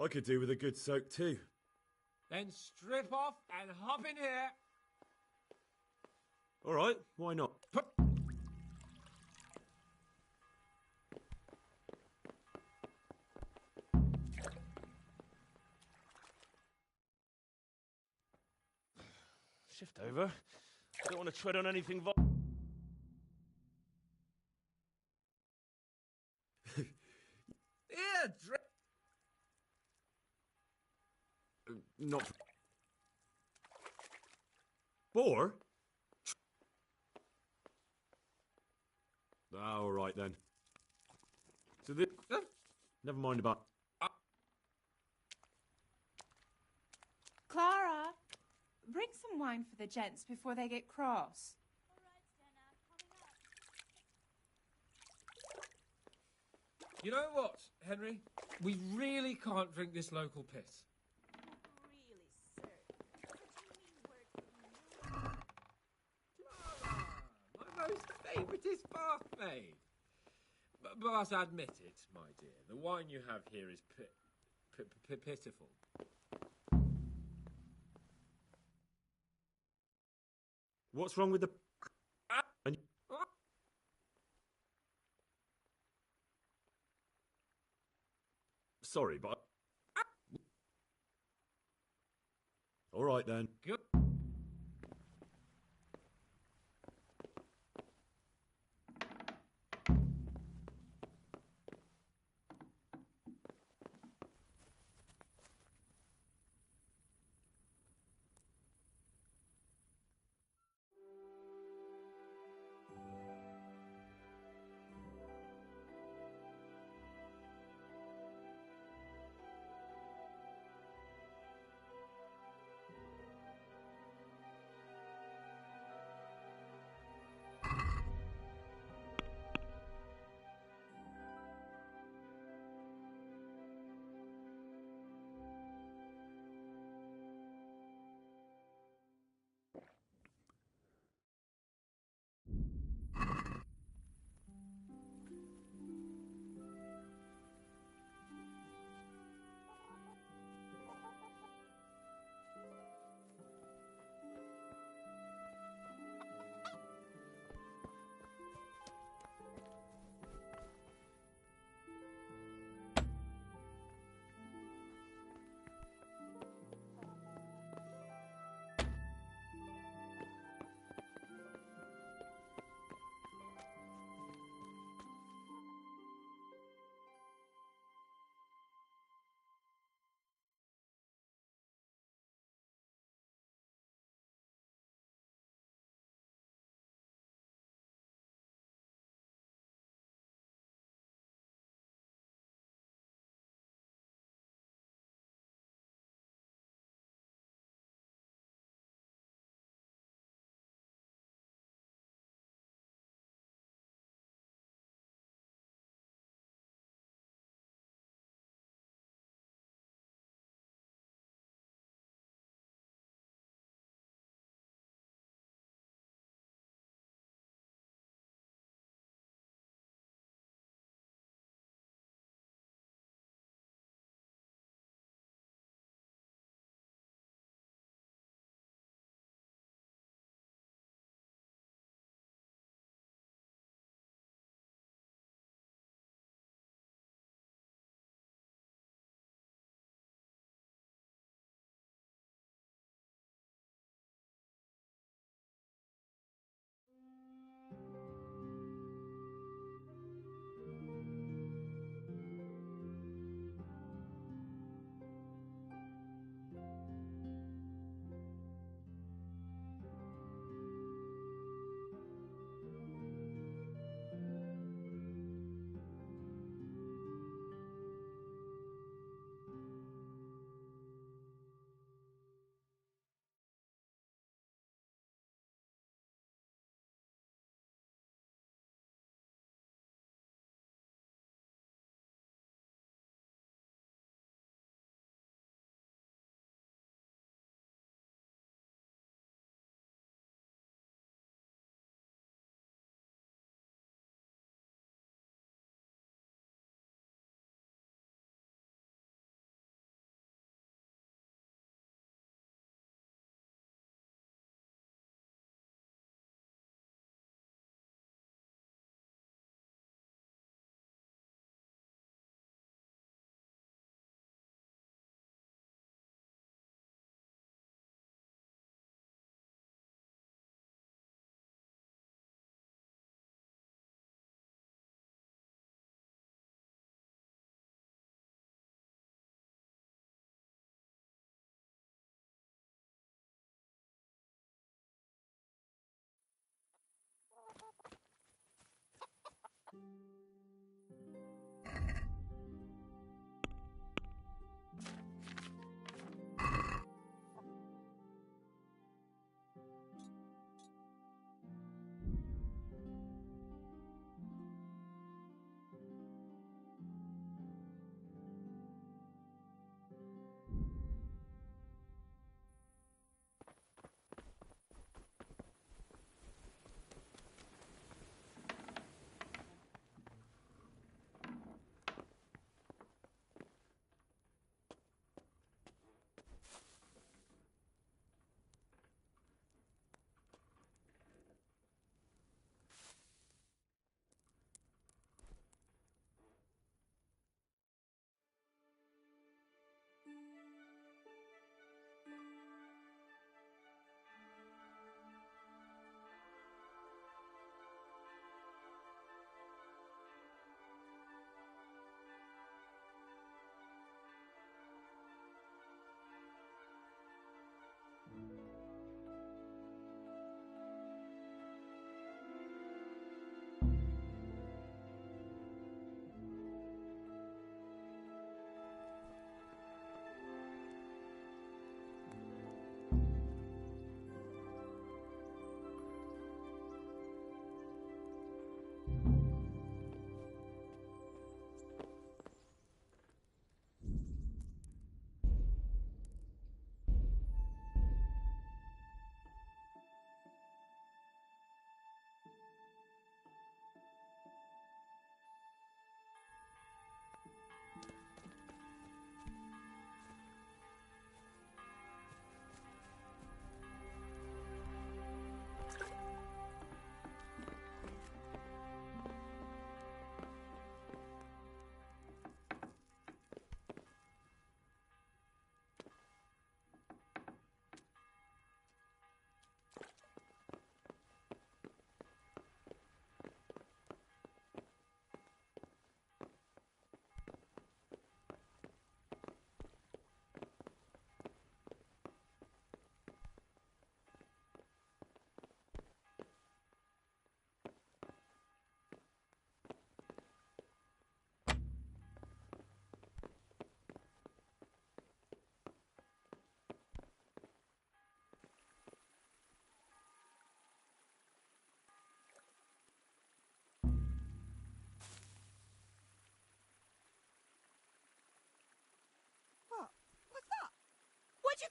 Speaker 2: I could do with a good soak too.
Speaker 18: Then strip off and hop in here.
Speaker 2: All right, why not?
Speaker 5: Shift over. I don't want to tread on anything
Speaker 18: Here,
Speaker 2: Not. Boar? Ah, all right then. So this. Never mind about.
Speaker 6: Clara, bring some wine for the gents before they get cross.
Speaker 18: You know what, Henry? We really can't drink this local piss. My most favouriteest bathmaid. But admit it, my dear, the wine you have here is pitiful.
Speaker 2: What's wrong with the? And... Sorry, but. All right then.
Speaker 18: Good.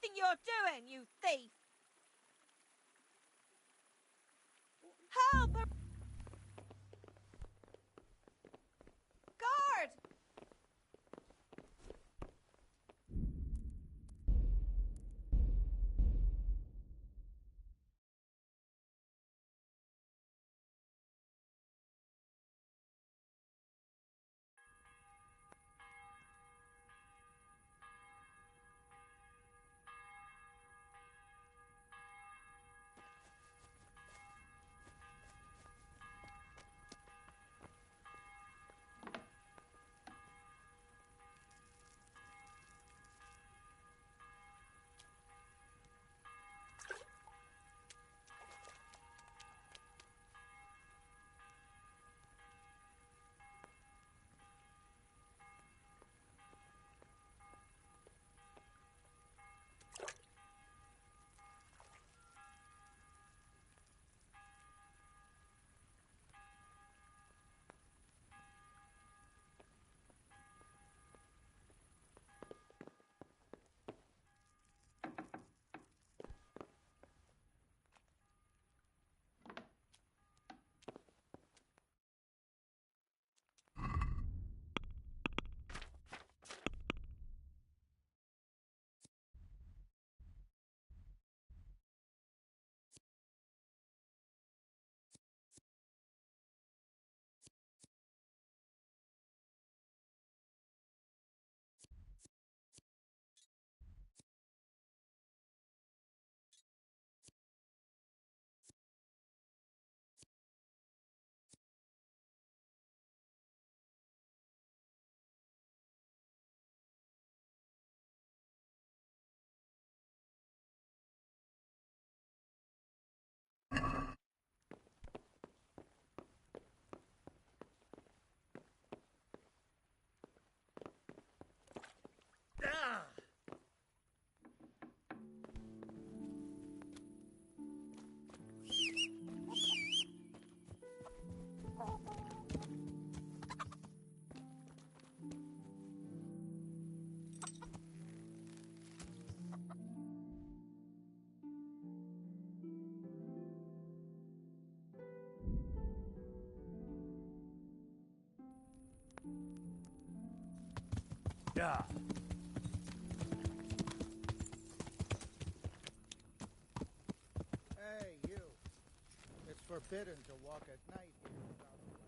Speaker 9: think you're doing, you thief? Help! Guard!
Speaker 10: Yeah.
Speaker 3: Hey, you. It's forbidden to walk at night here without a light.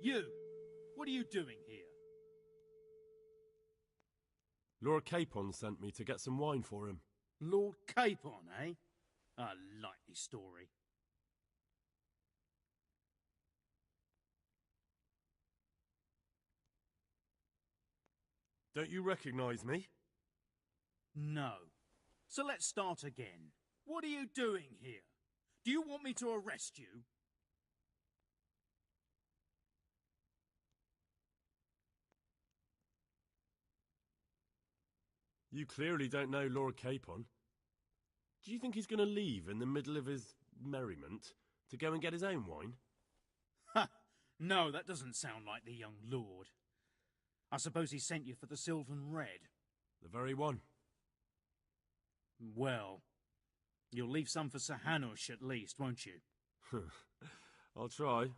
Speaker 7: You! What are you doing here?
Speaker 20: Lord Capon sent me to get some wine for him.
Speaker 7: Lord Capon, eh? A likely story.
Speaker 20: Don't you recognise me?
Speaker 7: No. So let's start again. What are you doing here? Do you want me to arrest you?
Speaker 20: You clearly don't know Lord Capon. Do you think he's going to leave in the middle of his merriment to go and get his own wine?
Speaker 7: Ha! No, that doesn't sound like the young lord. I suppose he sent you for the Sylvan Red.
Speaker 20: The very one.
Speaker 7: Well, you'll leave some for Sir Hanush at least, won't you?
Speaker 20: I'll try.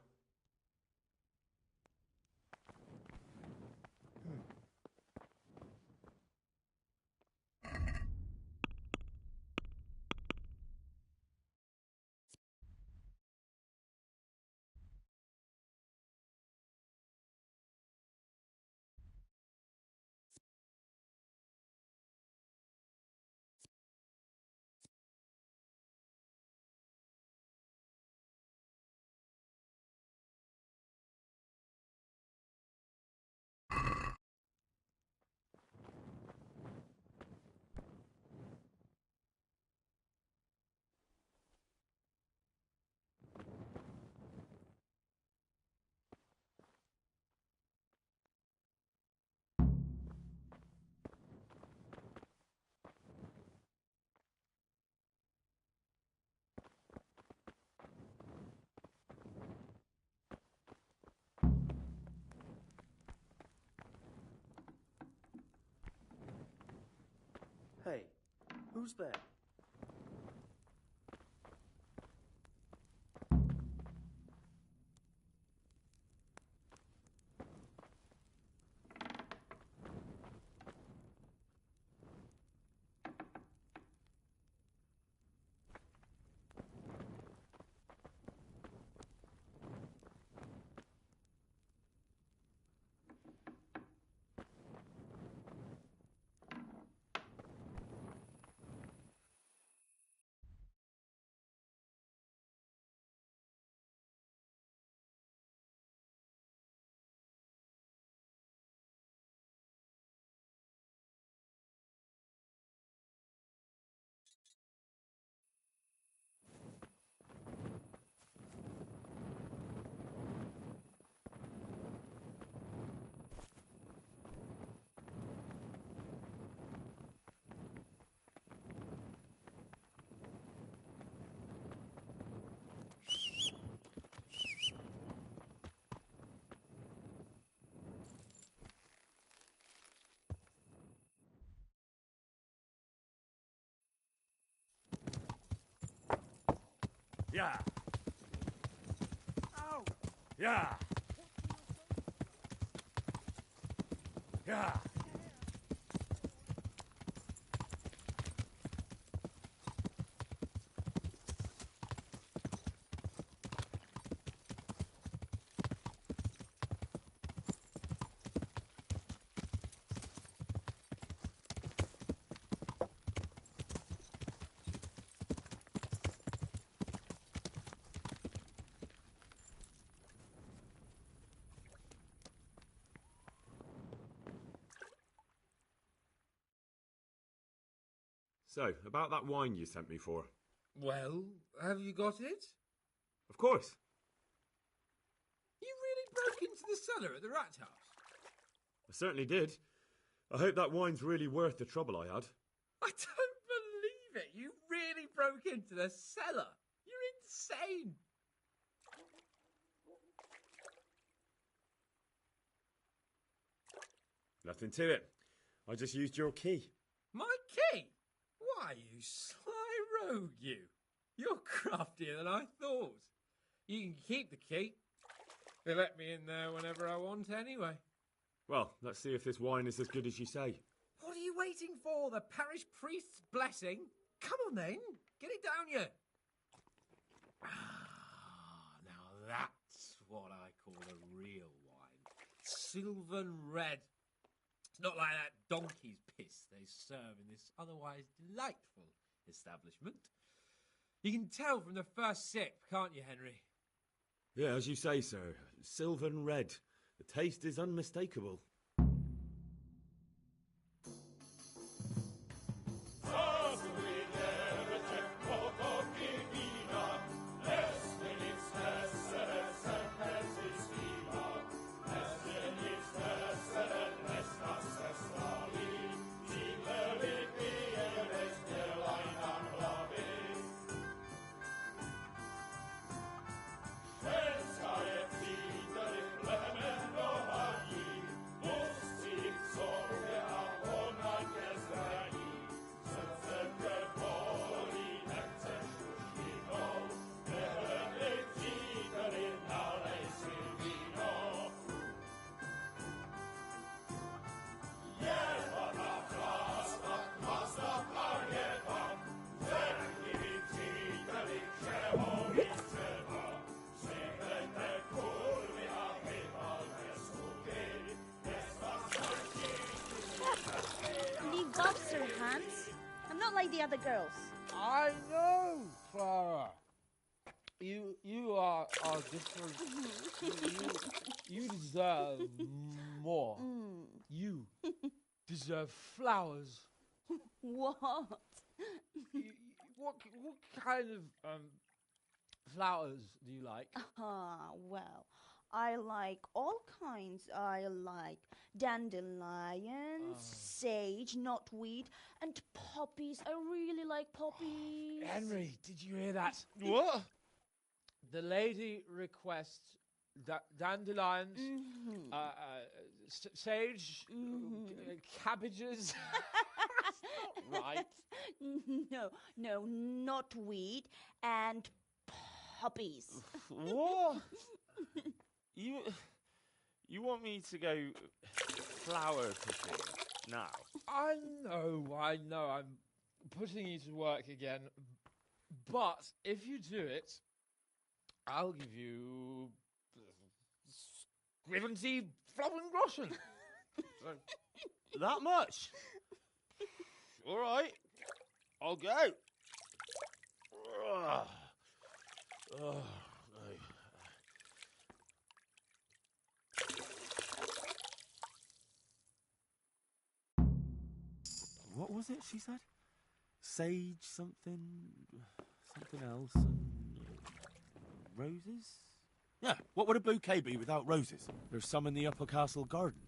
Speaker 7: Hey, who's there?
Speaker 20: Yeah.
Speaker 7: Ow!
Speaker 20: Yeah. Yeah. So, about that wine you sent me for.
Speaker 18: Well, have you got it?
Speaker 20: Of course.
Speaker 18: You really broke into the cellar at the rat house?
Speaker 20: I certainly did. I hope that wine's really worth the trouble I had.
Speaker 18: I don't believe it. You really broke into the cellar. You're insane.
Speaker 20: Nothing to it. I just used your key.
Speaker 18: My key? Why, you sly rogue, you. You're craftier than I thought. You can keep the key. They let me in there whenever I want anyway.
Speaker 20: Well, let's see if this wine is as good as you say.
Speaker 18: What are you waiting for? The parish priest's blessing? Come on then. Get it down you. Ah, now that's what I call a real wine. Sylvan red. It's not like that donkey's piss they serve in this otherwise delightful establishment. You can tell from the first sip, can't you, Henry?
Speaker 2: Yeah, as you say, sir. Sylvan red. The taste is unmistakable.
Speaker 9: Leave gloves to her hands. I'm not like the other girls.
Speaker 13: I know, Clara. You are different. you deserve more. You deserve flowers.
Speaker 9: What?
Speaker 13: What kind of flowers do you like?
Speaker 9: Well, I like all kinds. I like dandelions, sage, knotweed, and poppies. I really like poppies.
Speaker 13: Henry, did you hear that? What? The lady requests dandelions, sage, cabbages. Right.
Speaker 9: No, knotweed and poppies.
Speaker 17: What? You want me to go flower picking now?
Speaker 13: I know. I'm putting you to work again. But if you do it, I'll give you 70 Flowengroschen.
Speaker 17: That much? All right, I'll go. No.
Speaker 2: What was it she said? Sage something else, and roses? Yeah, what would a bouquet be without roses? There's some in the upper castle garden.